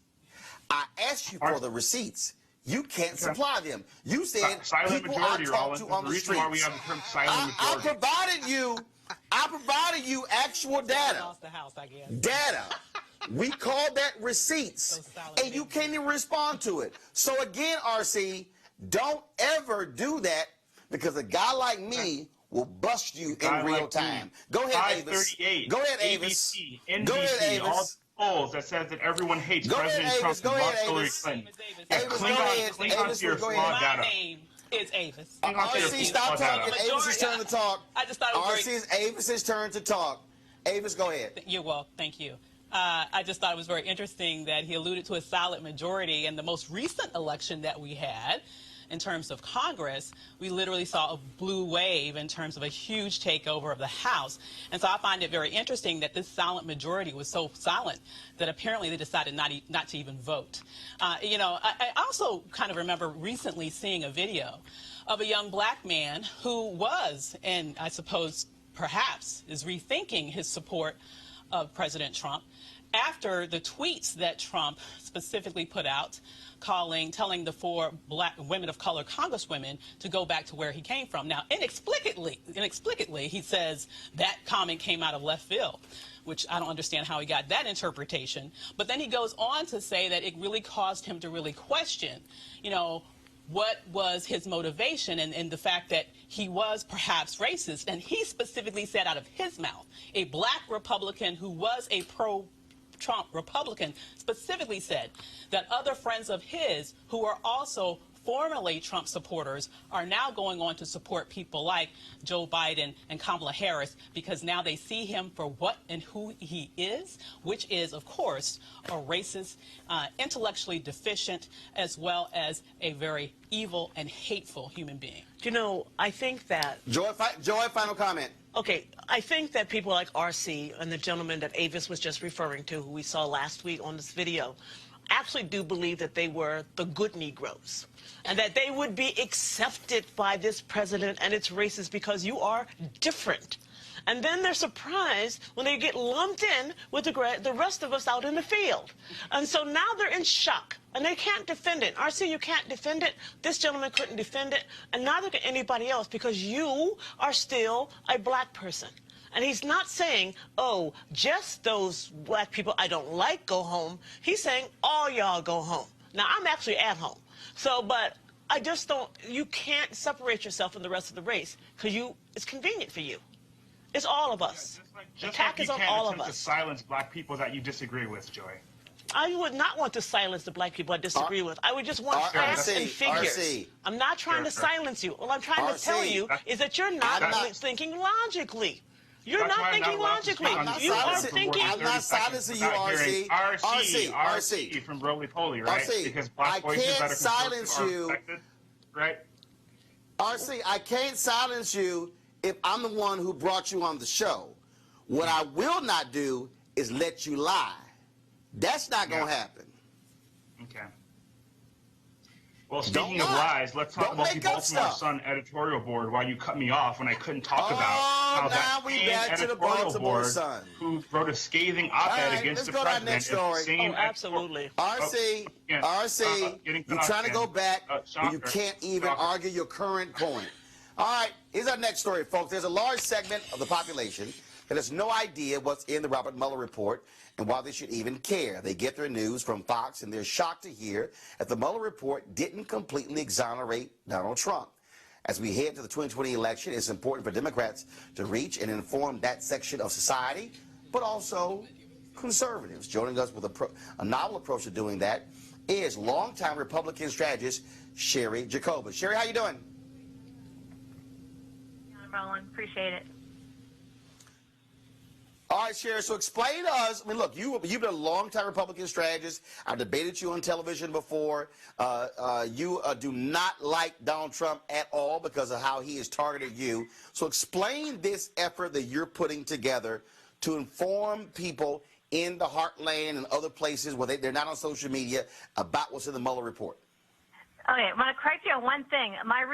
I asked you for the receipts. You can't supply them. You said silent people majority, I talked to on the streets. Why we have the term silent majority. I provided you actual data. Lost the house, I guess. Data. We call that receipts. And you can't even respond to it. So again, RC, don't ever do that because a guy like me will bust you in real time. Go ahead, Avis. Go ahead, Avis. ABC, Go ahead, NBC, all Avis. polls that says that everyone hates Go President ahead, Trump Avis. Go and ahead, loves Hillary Avis. Clinton. Avis, go ahead. Cling on to your Go flawed ahead. data. My name is Avis. RC, stop talking. Avis's turn to talk. I just thought it was very... Avis's turn to talk. Avis, go ahead. You're well, thank you. I just thought it was very interesting that he alluded to a solid majority in the most recent election that we had. In terms of Congress, we literally saw a blue wave in terms of a huge takeover of the House. And so I find it very interesting that this silent majority was so silent that apparently they decided not to even vote. You know, I also kind of remember recently seeing a video of a young black man who was, and I suppose perhaps is rethinking his support of President Trump after the tweets that Trump specifically put out telling the 4 black women of color congresswomen to go back to where he came from. Now, inexplicably, he says that comment came out of left field, which I don't understand how he got that interpretation. But then he goes on to say that it really caused him to really question, you know, what was his motivation and the fact that he was perhaps racist. And he specifically said out of his mouth, a black Republican who was a pro-Trump Republican specifically said that other friends of his who are also formerly Trump supporters are now going on to support people like Joe Biden and Kamala Harris because now they see him for what and who he is, which is, of course, a racist, intellectually deficient, as well as a very evil and hateful human being. You know, I think that... Joy, final comment. Okay, I think that people like RC and the gentleman that Avis was just referring to, who we saw last week on this video, actually do believe that they were the good Negroes and that they would be accepted by this president and its races because you are different. And then they're surprised when they get lumped in with the rest of us out in the field. And so now they're in shock, and they can't defend it. RC, you can't defend it. This gentleman couldn't defend it, and neither can anybody else because you are still a black person. And he's not saying, oh, just those black people I don't like go home. He's saying all y'all go home. Now, I'm actually at home. So, but I just don't, you can't separate yourself from the rest of the race because it's convenient for you. It's all of us. The attack is on all of us. To silence black people that you disagree with, Joy. I would not want to silence the black people I disagree with. I would just want facts and figures. I'm not trying to silence you. All I'm trying to tell you is that you're not thinking logically. You're not thinking logically. You are thinking... I'm not silencing you, RC. RC from roly-poly, right? Because black voices that are silence you. Right? RC, I can't silence you if I'm the one who brought you on the show. What I will not do is let you lie. That's not going to happen. Okay. Well, speaking of lies, let's talk about the Baltimore Sun editorial board while you cut me off when I couldn't talk about how that same editorial board who wrote a scathing op-ed against the president is the same. Oh, absolutely. RC, you're trying to go back, but you can't even argue your current point. All right, here's our next story, folks. There's a large segment of the population that has no idea what's in the Robert Mueller report and why they should even care. They get their news from Fox, and they're shocked to hear that the Mueller report didn't completely exonerate Donald Trump. As we head to the 2020 election, it's important for Democrats to reach and inform that section of society, but also conservatives. Joining us with a novel approach to doing that is longtime Republican strategist Sherry Jacobus. Sherry, how you doing? Roland, appreciate it. All right, Sherry, so explain to us. I mean, look, you've been a long-time Republican strategist. I've debated you on television before. You do not like Donald Trump at all because of how he has targeted you. So explain this effort that you're putting together to inform people in the heartland and other places where they're not on social media about what's in the Mueller report. Okay, I'm going to correct you on one thing. My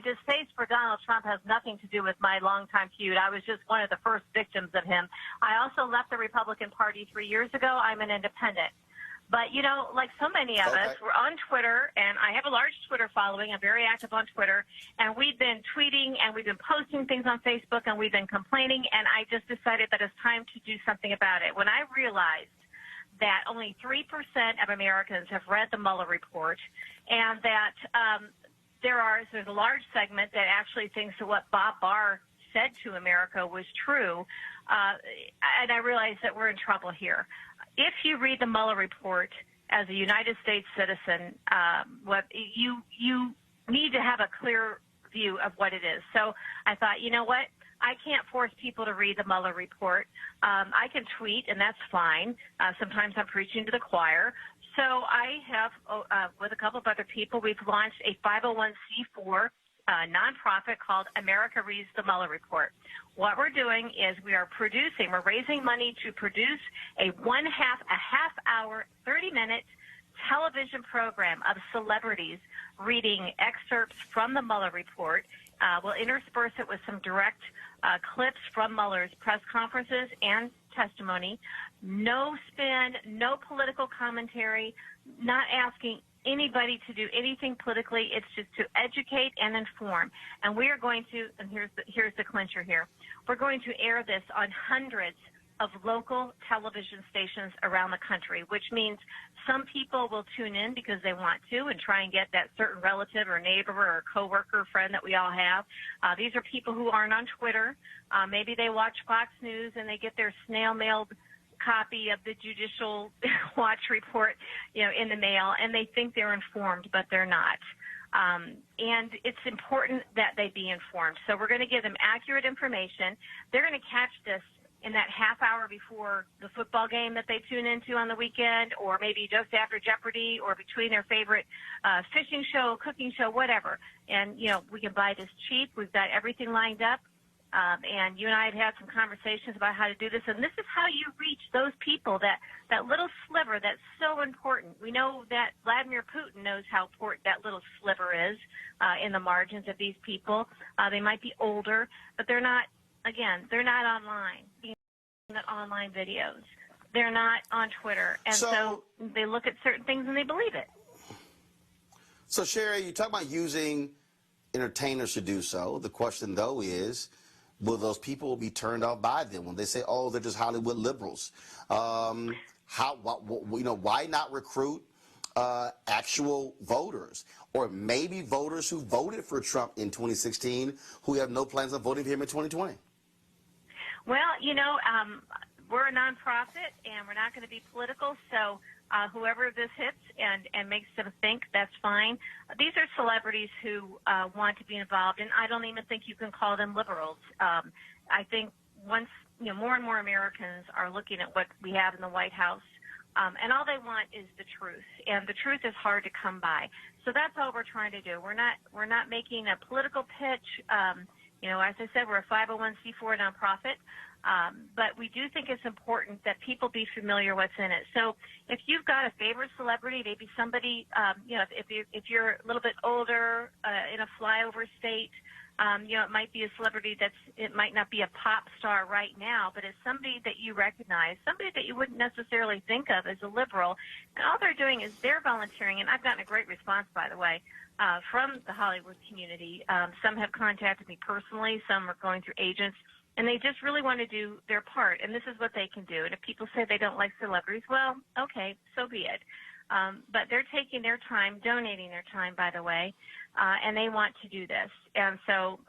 distaste for Donald Trump has nothing to do with my longtime feud. I was just one of the first victims of him. I also left the Republican Party 3 years ago. I'm an independent. But, you know, like so many of us, we're on Twitter, and I have a large Twitter following. I'm very active on Twitter. And we've been tweeting, and we've been posting things on Facebook, and we've been complaining, and I just decided that it's time to do something about it. When I realized that only 3% of Americans have read the Mueller report, and that there's a large segment that actually thinks that what Bob Barr said to America was true, and I realized that we're in trouble here. If you read the Mueller report as a United States citizen, you need to have a clear view of what it is. So I thought, you know what? I can't force people to read the Mueller report. I can tweet, and that's fine. Sometimes I'm preaching to the choir. So I have, with a couple of other people, we've launched a 501c4 nonprofit called America Reads the Mueller Report. What we're doing is we're raising money to produce a half-hour, 30-minute television program of celebrities reading excerpts from the Mueller report. We'll intersperse it with some direct clips from Mueller's press conferences and testimony. No spin, no political commentary, not asking anybody to do anything politically. It's just to educate and inform. And we are going to, and here's the clincher here, we're going to air this on hundreds of local television stations around the country, which means some people will tune in because they want to and try and get that certain relative or neighbor or coworker, friend that we all have. These are people who aren't on Twitter. Maybe they watch Fox News and they get their snail-mailed copy of the Judicial Watch report, in the mail, and they think they're informed, but they're not. And it's important that they be informed. So we're going to give them accurate information. They're going to catch this in that half hour before the football game that they tune into on the weekend, or maybe just after Jeopardy, or between their favorite fishing show, cooking show, whatever. And, we can buy this cheap. We've got everything lined up. And you and I have had some conversations about how to do this. And this is how you reach those people, that little sliver that's so important. We know that Vladimir Putin knows how important that little sliver is in the margins of these people. They might be older, but they're not online. Not online videos. They're not on Twitter. And so they look at certain things and they believe it. So, Sherry, you talk about using entertainers to do so. The question, though, is, will those people be turned off by them when they say, oh, they're just Hollywood liberals? Why not recruit actual voters, or maybe voters who voted for Trump in 2016 who have no plans on voting for him in 2020? Well, we're a nonprofit, and we're not going to be political, so whoever this hits and makes them think, that's fine. These are celebrities who want to be involved, and I don't even think you can call them liberals. I think once, more and more Americans are looking at what we have in the White House, and all they want is the truth, and the truth is hard to come by. So that's all we're trying to do. We're not making a political pitch. You know, as I said, we're a 501c4 nonprofit. But we do think it's important that people be familiar what's in it. So if you've got a favorite celebrity, maybe somebody, you know, if you're a little bit older, in a flyover state, you know, it might be a celebrity it might not be a pop star right now, but it's somebody that you recognize, somebody that you wouldn't necessarily think of as a liberal. And all they're doing is they're volunteering. And I've gotten a great response, by the way, from the Hollywood community. Some have contacted me personally. Some are going through agents. And they just really want to do their part, and this is what they can do. And if people say they don't like celebrities, well, okay, so be it. But they're taking their time, donating their time, by the way, and they want to do this. And so,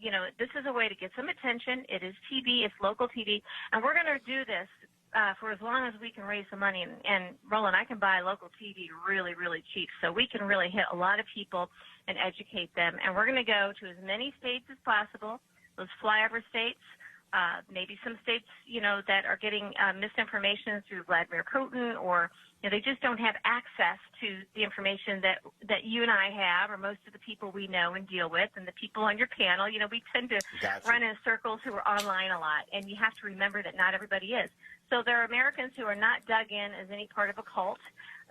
you know, this is a way to get some attention. It is TV, it's local TV, and we're going to do this for as long as we can raise some money. And Roland, I can buy local TV really, really cheap, so we can really hit a lot of people and educate them. And we're going to go to as many states as possible. Those flyover states, maybe some states, you know, that are getting misinformation through Vladimir Putin, or, you know, they just don't have access to the information that you and I have, or most of the people we know and deal with, and the people on your panel. You know, we tend to run in circles who are online a lot, and you have to remember that not everybody is. So there are Americans who are not dug in as any part of a cult.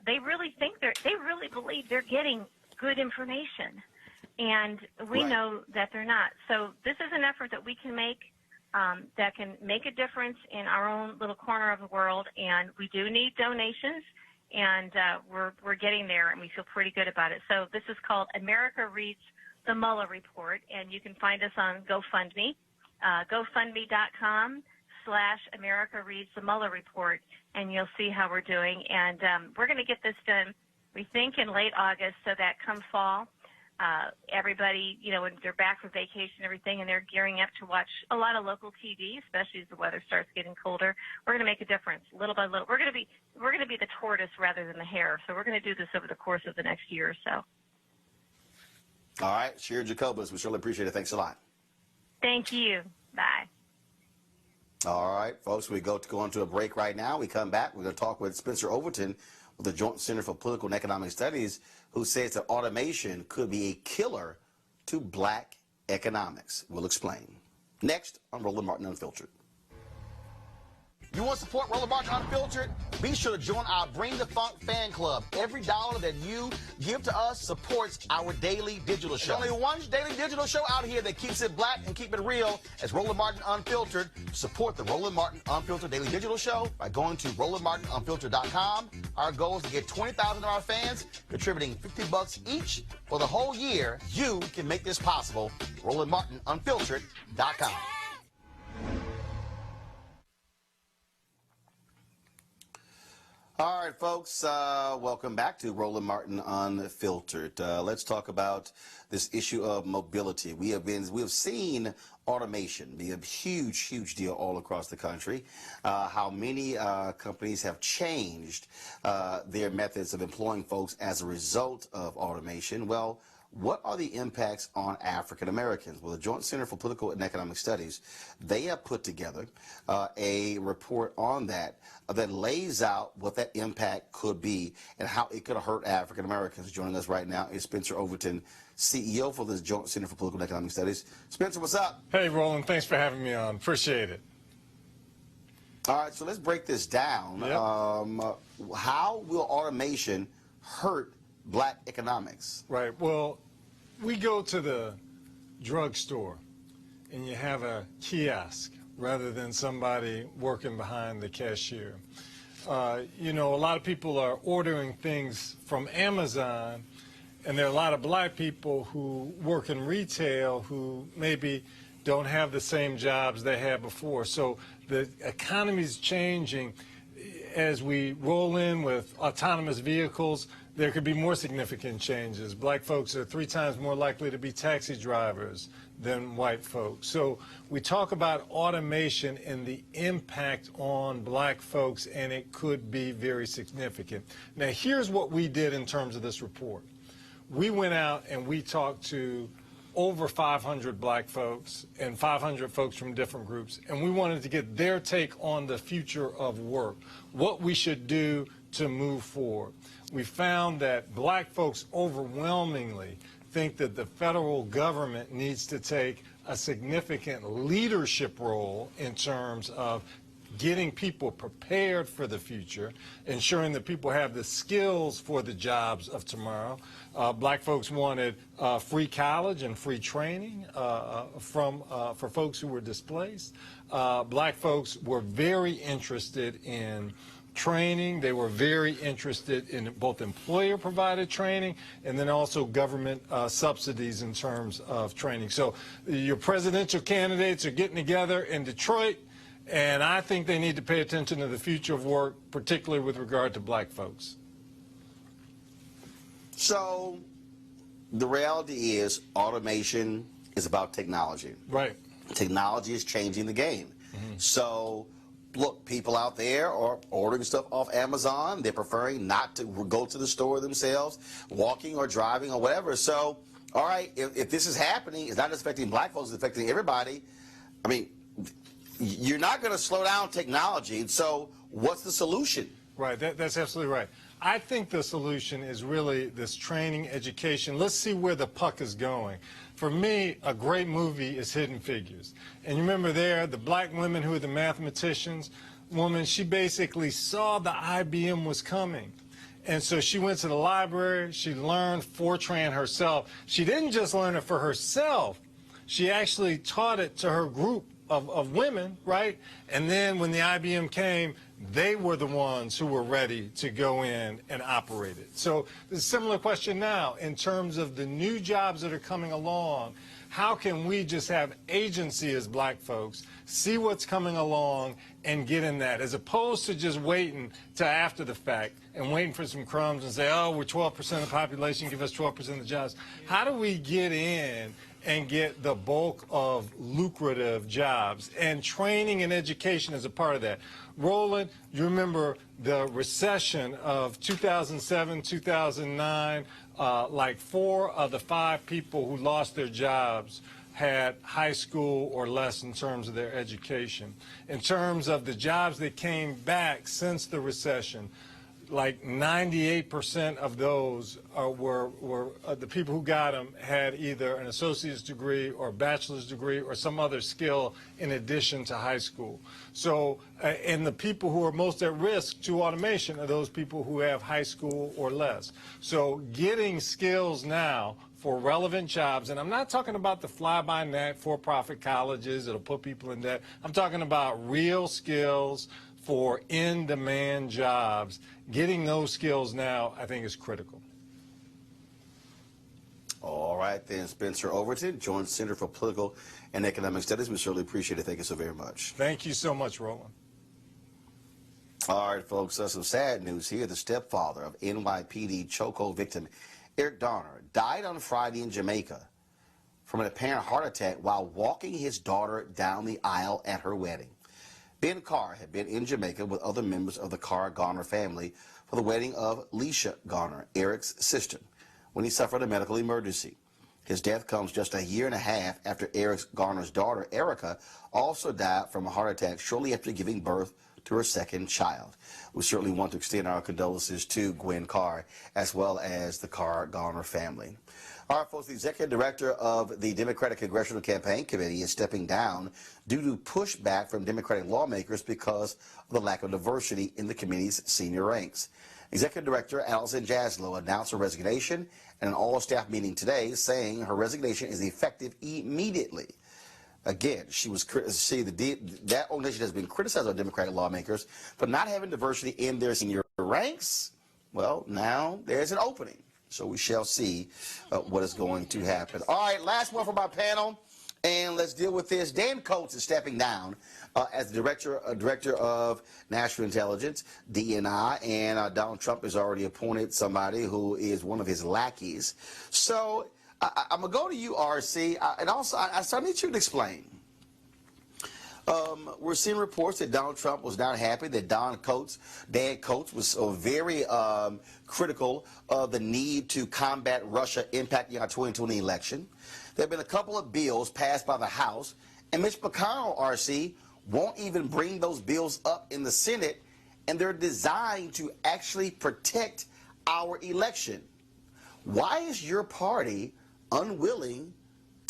They really think they really believe they're getting good information. And we know that they're not. So this is an effort that we can make that can make a difference in our own little corner of the world. And we do need donations, and we're getting there, and we feel pretty good about it. So this is called America Reads the Mueller Report, and you can find us on GoFundMe, GoFundMe.com/America Reads the Mueller Report, and you'll see how we're doing. And we're going to get this done, we think, in late August, so that come fall, everybody, you know, when they're back from vacation and everything, and they're gearing up to watch a lot of local TV, especially as the weather starts getting colder, we're going to make a difference little by little. We're going to be the tortoise rather than the hare. So we're going to do this over the course of the next year or so. All right, Sheer Jacobus, we surely appreciate it. Thanks a lot. Thank you. Bye. All right, folks, we go into a break right now. We come back. We're going to talk with Spencer Overton with the Joint Center for Political and Economic Studies, who says that automation could be a killer to black economics. We'll explain. Next on Roland Martin Unfiltered. You want to support Roland Martin Unfiltered? Be sure to join our Bring the Funk fan club. Every dollar that you give to us supports our daily digital show. There's only one daily digital show out here that keeps it black and keep it real as Roland Martin Unfiltered. Support the Roland Martin Unfiltered daily digital show by going to RolandMartinUnfiltered.com. Our goal is to get 20,000 of our fans contributing $50 each for the whole year. You can make this possible. RolandMartinUnfiltered.com. All right, folks, welcome back to Roland Martin Unfiltered. Let's talk about this issue of mobility. We have seen automation be a huge deal all across the country. How many companies have changed their methods of employing folks as a result of automation. Well, what are the impacts on African Americans? Well, the Joint Center for Political and Economic Studies, they have put together a report on that lays out what that impact could be and how it could hurt African Americans. Joining us right now is Spencer Overton, CEO for the Joint Center for Political and Economic Studies. Spencer, what's up? Hey, Roland. Thanks for having me on. Appreciate it. All right, so let's break this down. Yep. How will automation hurt black economics? Right. Well, we go to the drugstore and you have a kiosk rather than somebody working behind the cashier. You know, a lot of people are ordering things from Amazon, and there are a lot of black people who work in retail who maybe don't have the same jobs they had before. So the economy is changing. As we roll in with autonomous vehicles, there could be more significant changes. Black folks are 3 times more likely to be taxi drivers than white folks. So we talk about automation and the impact on black folks, and it could be very significant. Now, here's what we did in terms of this report. We went out and we talked to over 500 black folks and 500 folks from different groups, and we wanted to get their take on the future of work, what we should do to move forward. We found that black folks overwhelmingly think that the federal government needs to take a significant leadership role in terms of getting people prepared for the future, ensuring that people have the skills for the jobs of tomorrow. Black folks wanted free college and free training for folks who were displaced. Black folks were very interested in training. They were very interested in both employer-provided training and then also government subsidies in terms of training. So your presidential candidates are getting together in Detroit, and I think they need to pay attention to the future of work, particularly with regard to black folks. So the reality is automation is about technology. Right. Technology is changing the game. So look, people out there are ordering stuff off Amazon. They're preferring not to go to the store themselves, walking or driving or whatever. So, all right, if this is happening, it's not just affecting black folks, it's affecting everybody. I mean, you're not going to slow down technology. So what's the solution? Right, that's absolutely right. I think the solution is really this training, education. Let's see where the puck is going. For me, a great movie is Hidden Figures. And you remember there, the black women who were the mathematicians, woman, she basically saw the IBM was coming. And so she went to the library, she learned Fortran herself. She didn't just learn it for herself, she actually taught it to her group of women, right? And then when the IBM came, they were the ones who were ready to go in and operate it. So there's a similar question now in terms of the new jobs that are coming along. How can we just have agency as black folks, see what's coming along and get in that, as opposed to just waiting to after the fact and waiting for some crumbs and say, oh, we're 12% of the population, give us 12% of the jobs. How do we get in and get the bulk of lucrative jobs? And training and education is a part of that. Roland, you remember the recession of 2007, 2009, like 4 of the 5 people who lost their jobs had high school or less in terms of their education. In terms of the jobs that came back since the recession, like 98% of those were the people who got them had either an associate's degree or a bachelor's degree or some other skill in addition to high school. So, and the people who are most at risk to automation are those people who have high school or less. So getting skills now for relevant jobs, and I'm not talking about the fly-by-night for-profit colleges that'll put people in debt. I'm talking about real skills for in-demand jobs. Getting those skills now, I think, is critical. All right, then, Spencer Overton, Joint Center for Political and Economic Studies. We certainly appreciate it. Thank you so very much. Thank you so much, Roland. All right, folks, some sad news here. The stepfather of NYPD chokehold victim Eric Garner died on Friday in Jamaica from an apparent heart attack while walking his daughter down the aisle at her wedding. Ben Carr had been in Jamaica with other members of the Carr-Garner family for the wedding of Leisha Garner, Eric's sister, when he suffered a medical emergency. His death comes just a year and a half after Eric Garner's daughter, Erica, also died from a heart attack shortly after giving birth to her second child. We certainly want to extend our condolences to Gwen Carr as well as the Carr-Garner family. All right, folks, the executive director of the Democratic Congressional Campaign Committee is stepping down due to pushback from Democratic lawmakers because of the lack of diversity in the committee's senior ranks. Executive Director Allison Jaslow announced her resignation at an all-staff meeting today, saying her resignation is effective immediately. Again, that organization has been criticized by Democratic lawmakers for not having diversity in their senior ranks. Well, now there's an opening. So we shall see what is going to happen. All right, last one from our panel, and let's deal with this. Dan Coates is stepping down as the director of National Intelligence, DNI, and Donald Trump has already appointed somebody who is one of his lackeys. So I'm going to go to you, RC, and also I need you to explain. We're seeing reports that Donald Trump was not happy that Dan Coates was very critical of the need to combat Russia impacting our 2020 election. There have been a couple of bills passed by the House, and Mitch McConnell, RC, won't even bring those bills up in the Senate, and they're designed to actually protect our election. Why is your party unwilling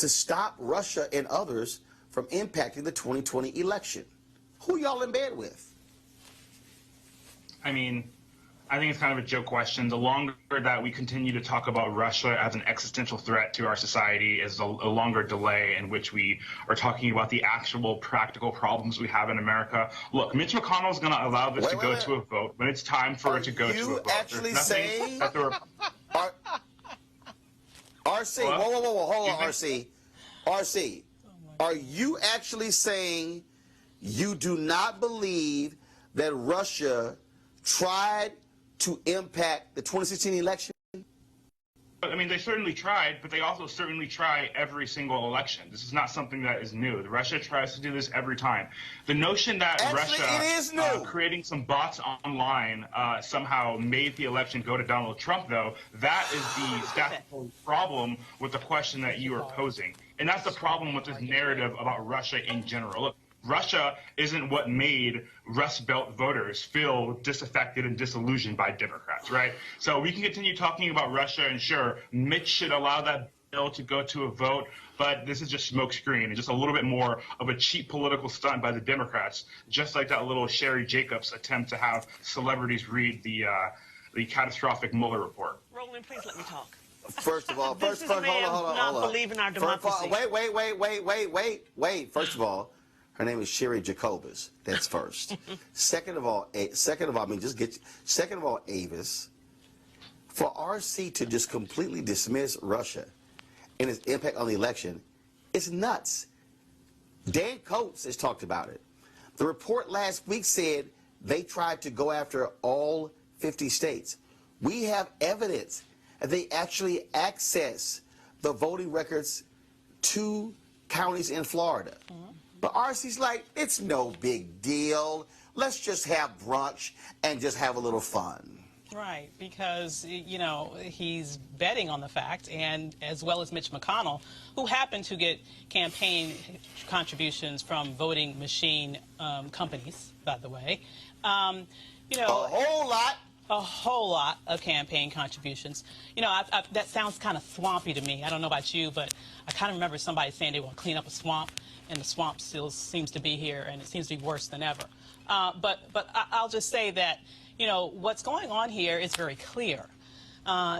to stop Russia and others from impacting the 2020 election. Who y'all in bed with? I mean, I think it's kind of a joke question. The longer that we continue to talk about Russia as an existential threat to our society is a longer delay in which we are talking about the actual practical problems we have in America. Look, Mitch McConnell is going to allow this to go to a vote when it's time for it to go to a vote. Actually saying that RC, whoa, hold on, RC. RC, are you actually saying you do not believe that Russia tried to impact the 2016 election? I mean, they certainly tried, but they also certainly try every single election. This is not something that is new. Russia tries to do this every time. The notion that Actually, Russia it is new. Creating some bots online somehow made the election go to Donald Trump, though, that is the statutory problem with the question that you are posing. And that's the problem with this narrative about Russia in general. Look, Russia isn't what made Rust Belt voters feel disaffected and disillusioned by Democrats, right? So we can continue talking about Russia, and sure, Mitch should allow that bill to go to a vote, but this is just smokescreen and just a little bit more of a cheap political stunt by the Democrats, just like that little Sherry Jacobs attempt to have celebrities read the catastrophic Mueller report. Roland, please let me talk. First of all, hold on. Believe in our democracy. Wait. First of all, her name is Sherry Jacobus. That's first. Second of all, Avis, for RC to just completely dismiss Russia and its impact on the election, it's nuts. Dan Coates has talked about it. The report last week said they tried to go after all 50 states. We have evidence that they actually access the voting records to counties in Florida. But RC's like, it's no big deal. Let's just have brunch and just have a little fun. Right, because, you know, he's betting on the fact, and as well as Mitch McConnell, who happened to get campaign contributions from voting machine companies, by the way. You know, a whole lot of campaign contributions. You know, that sounds kind of swampy to me. I don't know about you, but I kind of remember somebody saying they want to clean up a swamp, and the swamp still seems to be here, and it seems to be worse than ever. But I'll just say that, you know, what's going on here is very clear.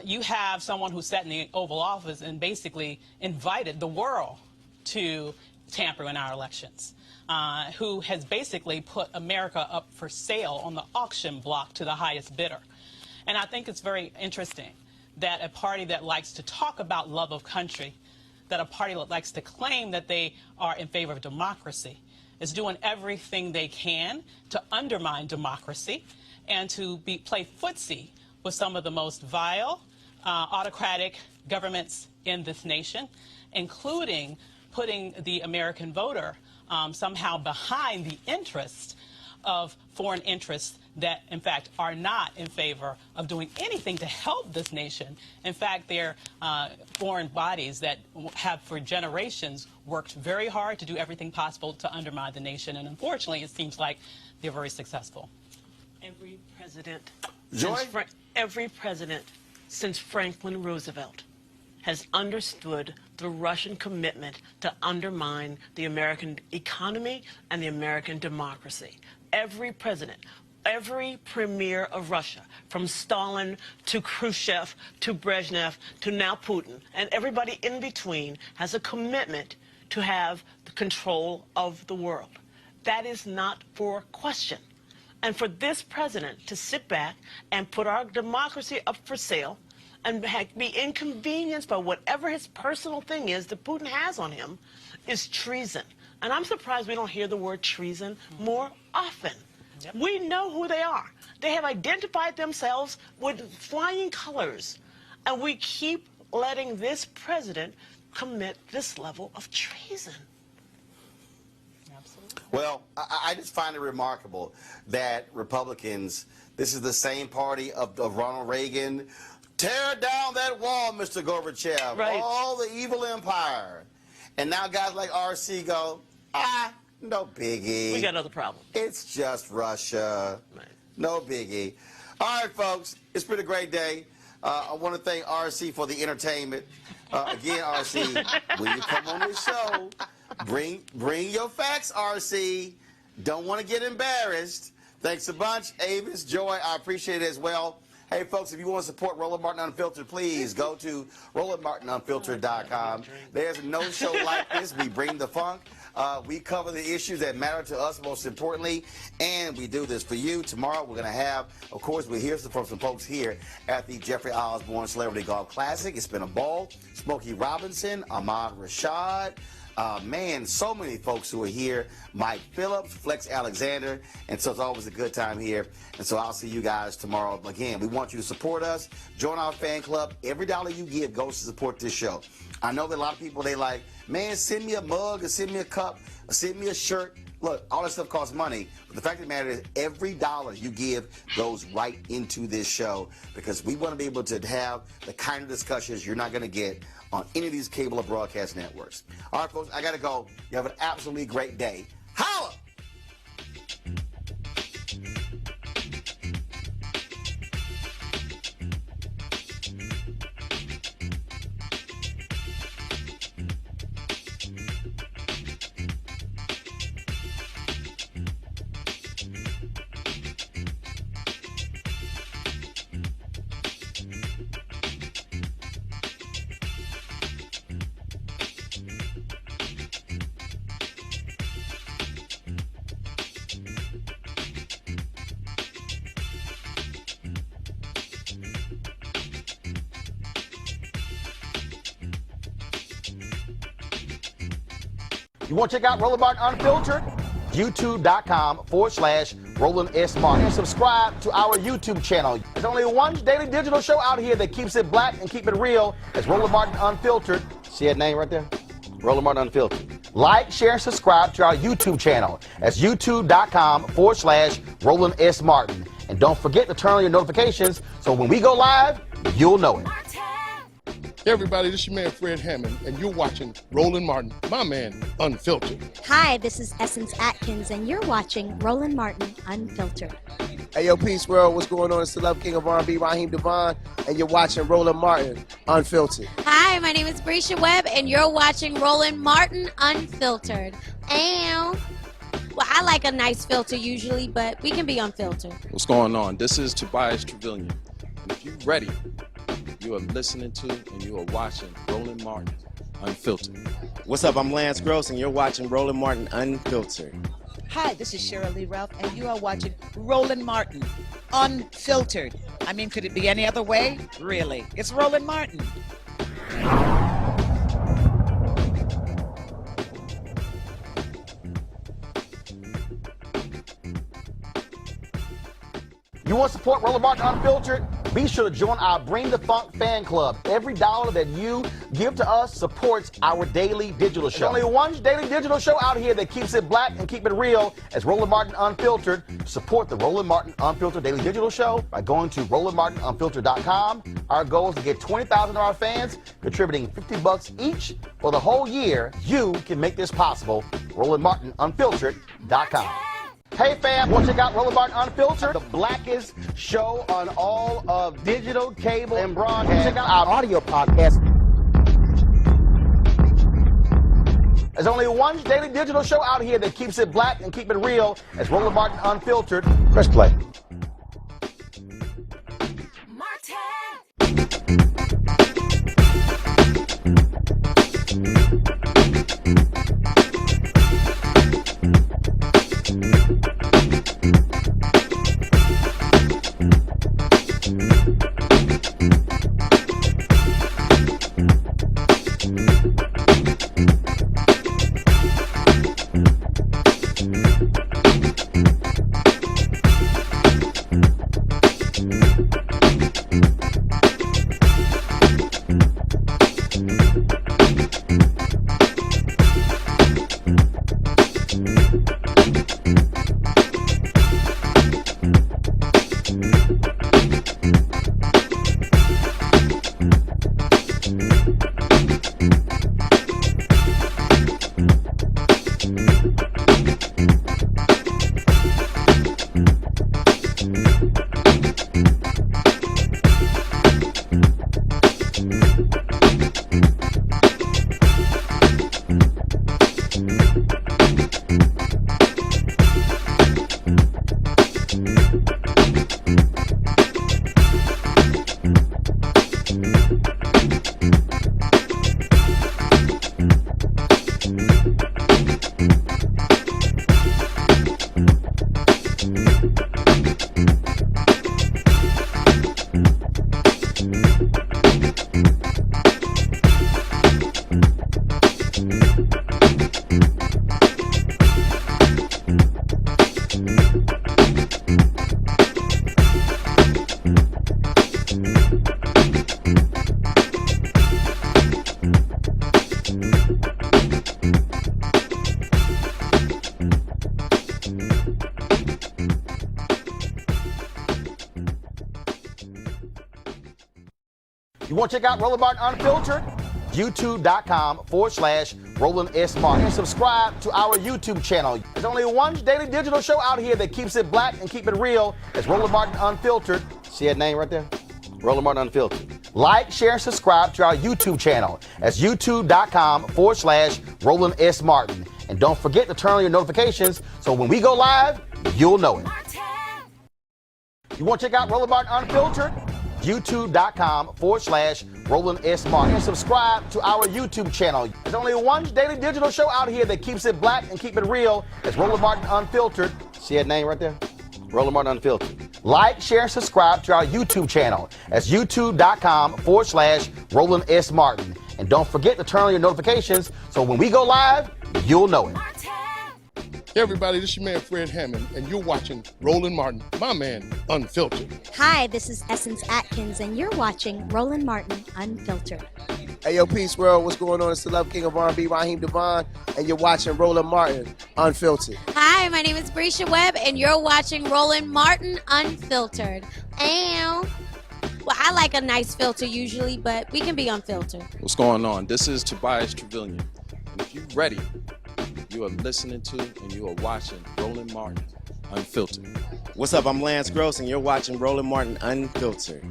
You have someone who sat in the Oval Office and basically invited the world to tamper in our elections, who has basically put America up for sale on the auction block to the highest bidder. And I think it's very interesting that a party that likes to talk about love of country, that a party that likes to claim that they are in favor of democracy, is doing everything they can to undermine democracy and to play footsie with some of the most vile, autocratic governments in this nation, including putting the American voter somehow behind the interests of foreign interests that, in fact, are not in favor of doing anything to help this nation. In fact, they're foreign bodies that have, for generations, worked very hard to do everything possible to undermine the nation. And unfortunately, it seems like they're very successful. Every president since Franklin Roosevelt has understood the Russian commitment to undermine the American economy and the American democracy. Every president, every premier of Russia, from Stalin to Khrushchev to Brezhnev to now Putin, and everybody in between, has a commitment to have the control of the world. That is not for question. And for this president to sit back and put our democracy up for sale and be inconvenienced by whatever his personal thing is that Putin has on him is treason. And I'm surprised we don't hear the word treason more often. Yep. We know who they are. They have identified themselves with flying colors. And we keep letting this president commit this level of treason. Absolutely. Well, I just find it remarkable that Republicans, this is the same party of Ronald Reagan. Tear down that wall, Mr. Gorbachev. Right. All the evil empire. And now guys like RC go, no biggie. We got another problem. It's just Russia. Right. No biggie. All right, folks, it's been a great day. I want to thank RC for the entertainment. Again, RC, when you come on this show, bring your facts, RC. Don't want to get embarrassed. Thanks a bunch, Avis, Joy. I appreciate it as well. Hey, folks, if you want to support Roland Martin Unfiltered, please go to RolandMartinUnfiltered.com. There's no show like this. We bring the funk. We cover the issues that matter to us most importantly, and we do this for you. Tomorrow we're going to have, of course, we'll hear from some folks here at the Jeffrey Osborne Celebrity Golf Classic. It's been a ball. Smokey Robinson, Ahmad Rashad. Man, so many folks who are here. Mike Phillips, Flex Alexander, and so it's always a good time here. And so I'll see you guys tomorrow. Again, we want you to support us. Join our fan club. Every dollar you give goes to support this show. I know that a lot of people, they like, man, send me a mug or send me a cup or send me a shirt. Look, all that stuff costs money, but the fact of the matter is every dollar you give goes right into this show because we want to be able to have the kind of discussions you're not going to get on any of these cable or broadcast networks. All right, folks, I got to go. You have an absolutely great day. Holla! You want to check out Roland Martin Unfiltered? YouTube.com/Roland S. Martin. And subscribe to our YouTube channel. There's only one daily digital show out here that keeps it black and keep it real. It's Roland Martin Unfiltered. See that name right there? Roland Martin Unfiltered. Like, share, and subscribe to our YouTube channel. That's YouTube.com/Roland S. Martin. And don't forget to turn on your notifications so when we go live, you'll know it. Hey everybody, this is your man Fred Hammond, and you're watching Roland Martin, my man, Unfiltered. Hi, this is Essence Atkins, and you're watching Roland Martin Unfiltered. Hey, yo, Peace World, what's going on? It's the Love King of R&B, Raheem Devon, and you're watching Roland Martin Unfiltered. Hi, my name is Brescia Webb, and you're watching Roland Martin Unfiltered. Ow. Well, I like a nice filter usually, but we can be unfiltered. What's going on? This is Tobias Trevelyan, and if you're ready, you are listening to and you are watching Roland Martin Unfiltered. What's up? I'm Lance Gross, and you're watching Roland Martin Unfiltered. Hi, this is Cheryl Lee Ralph, and you are watching Roland Martin Unfiltered. I mean, could it be any other way? Really? It's Roland Martin. You want to support Roland Martin Unfiltered? Be sure to join our Bring the Funk fan club. Every dollar that you give to us supports our daily digital show. There's only one daily digital show out here that keeps it black and keep it real. It's Roland Martin Unfiltered. Support the Roland Martin Unfiltered daily digital show by going to RolandMartinUnfiltered.com. Our goal is to get 20,000 of our fans contributing $50 each for the whole year. You can make this possible. RolandMartinUnfiltered.com. Hey fam, want to check out Roland Martin Unfiltered? The blackest show on all of digital, cable, and broadcast. Check out our audio podcast. There's only one daily digital show out here that keeps it black and keep it real. It's Roland Martin Unfiltered. Press play. You want to check out Roland Martin Unfiltered? YouTube.com/Roland S. Martin. And subscribe to our YouTube channel. There's only one daily digital show out here that keeps it black and keep it real. It's Roland Martin Unfiltered. See that name right there? Roland Martin Unfiltered. Like, share, and subscribe to our YouTube channel. That's YouTube.com/Roland S. Martin. And don't forget to turn on your notifications so when we go live, you'll know it. You want to check out Roland Martin Unfiltered? YouTube.com/Roland S. Martin. And subscribe to our YouTube channel. There's only one daily digital show out here that keeps it black and keep it real. It's Roland Martin Unfiltered. See that name right there? Roland Martin Unfiltered. Like, share, and subscribe to our YouTube channel. That's YouTube.com/Roland S. Martin. And don't forget to turn on your notifications so when we go live, you'll know it. Hey everybody, this is your man Fred Hammond, and you're watching Roland Martin, my man, Unfiltered. Hi, this is Essence Atkins, and you're watching Roland Martin Unfiltered. Hey, yo, Peace World, what's going on? It's the Love King of R&B, Raheem Devon, and you're watching Roland Martin Unfiltered. Hi, my name is Brescia Webb, and you're watching Roland Martin Unfiltered. Well, I like a nice filter usually, but we can be unfiltered. What's going on? This is Tobias Trevelyan. And if you're ready, you are listening to and you are watching Roland Martin Unfiltered. What's up? I'm Lance Gross, and you're watching Roland Martin Unfiltered.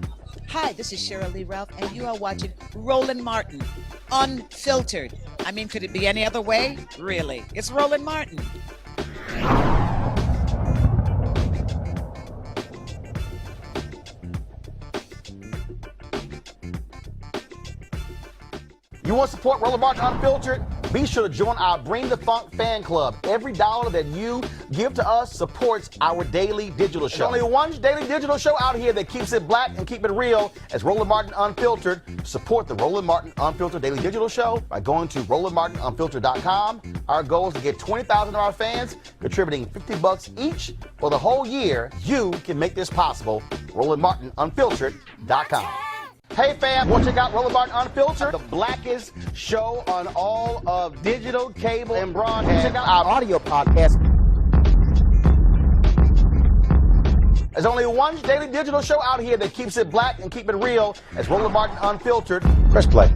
Hi, this is Cheryl Lee Ralph, and you are watching Roland Martin Unfiltered. I mean, could it be any other way? Really? It's Roland Martin. You want to support Roland Martin Unfiltered? Be sure to join our Bring the Funk fan club. Every dollar that you give to us supports our daily digital show. There's only one daily digital show out here that keeps it black and keep it real. As Roland Martin Unfiltered. Support the Roland Martin Unfiltered daily digital show by going to RolandMartinUnfiltered.com. Our goal is to get 20,000 of our fans contributing $50 each for the whole year. You can make this possible. RolandMartinUnfiltered.com. Hey fam, want to check out Roland Martin Unfiltered? The blackest show on all of digital, cable, and broadcast. Check out our audio podcast. There's only one daily digital show out here that keeps it black and keep it real. It's Roland Martin Unfiltered. Press play.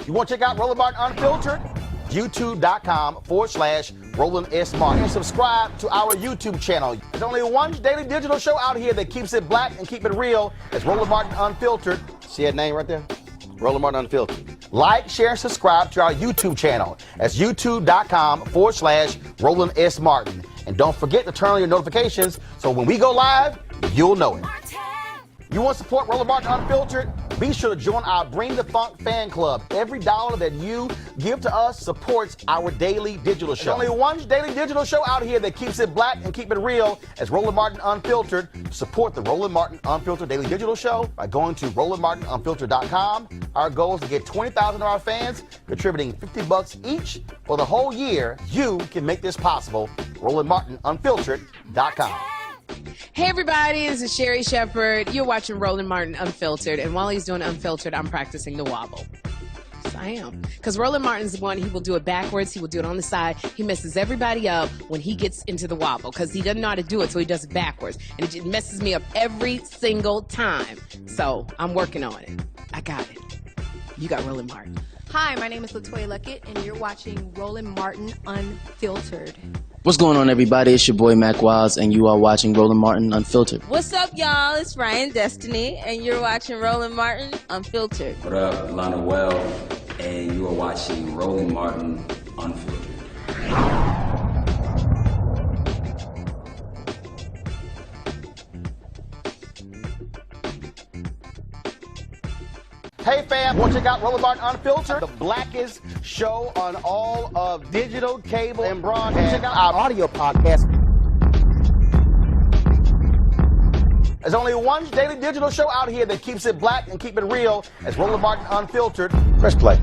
You want to check out Roland Martin Unfiltered? YouTube.com/Roland S. Martin. And subscribe to our YouTube channel. There's only one daily digital show out here that keeps it black and keep it real. It's Roland Martin Unfiltered. See that name right there? Roland Martin Unfiltered. Like, share, and subscribe to our YouTube channel. That's YouTube.com/Roland S. Martin. And don't forget to turn on your notifications so when we go live, you'll know it. You want to support Roland Martin Unfiltered? Be sure to join our Bring the Funk fan club. Every dollar that you give to us supports our daily digital show. There's only one daily digital show out here that keeps it black and keep it real as Roland Martin Unfiltered. Support the Roland Martin Unfiltered daily digital show by going to RolandMartinUnfiltered.com. Our goal is to get 20,000 of our fans contributing $50 each for the whole year. You can make this possible. RolandMartinUnfiltered.com. Hey everybody, this is Sherry Shepherd. You're watching Roland Martin Unfiltered, and while he's doing Unfiltered, I'm practicing the wobble. Yes, I am. Because Roland Martin's the one, he will do it backwards, he will do it on the side. He messes everybody up when he gets into the wobble, because he doesn't know how to do it, so he does it backwards. And it just messes me up every single time. So, I'm working on it. I got it. You got Roland Martin. Hi, my name is Cyntoia Brown, and you're watching Roland Martin Unfiltered. What's going on, everybody? It's your boy Mac Wiles, and you are watching Roland Martin Unfiltered. What's up, y'all? It's Ryan Destiny, and you're watching Roland Martin Unfiltered. What up, Lana Well, and you are watching Roland Martin Unfiltered. Hey fam, want to check out Roland Martin Unfiltered, the blackest show on all of digital, cable, and broadcast. Check out our audio podcast. There's only one daily digital show out here that keeps it black and keep it real as Roland Martin Unfiltered. Press play.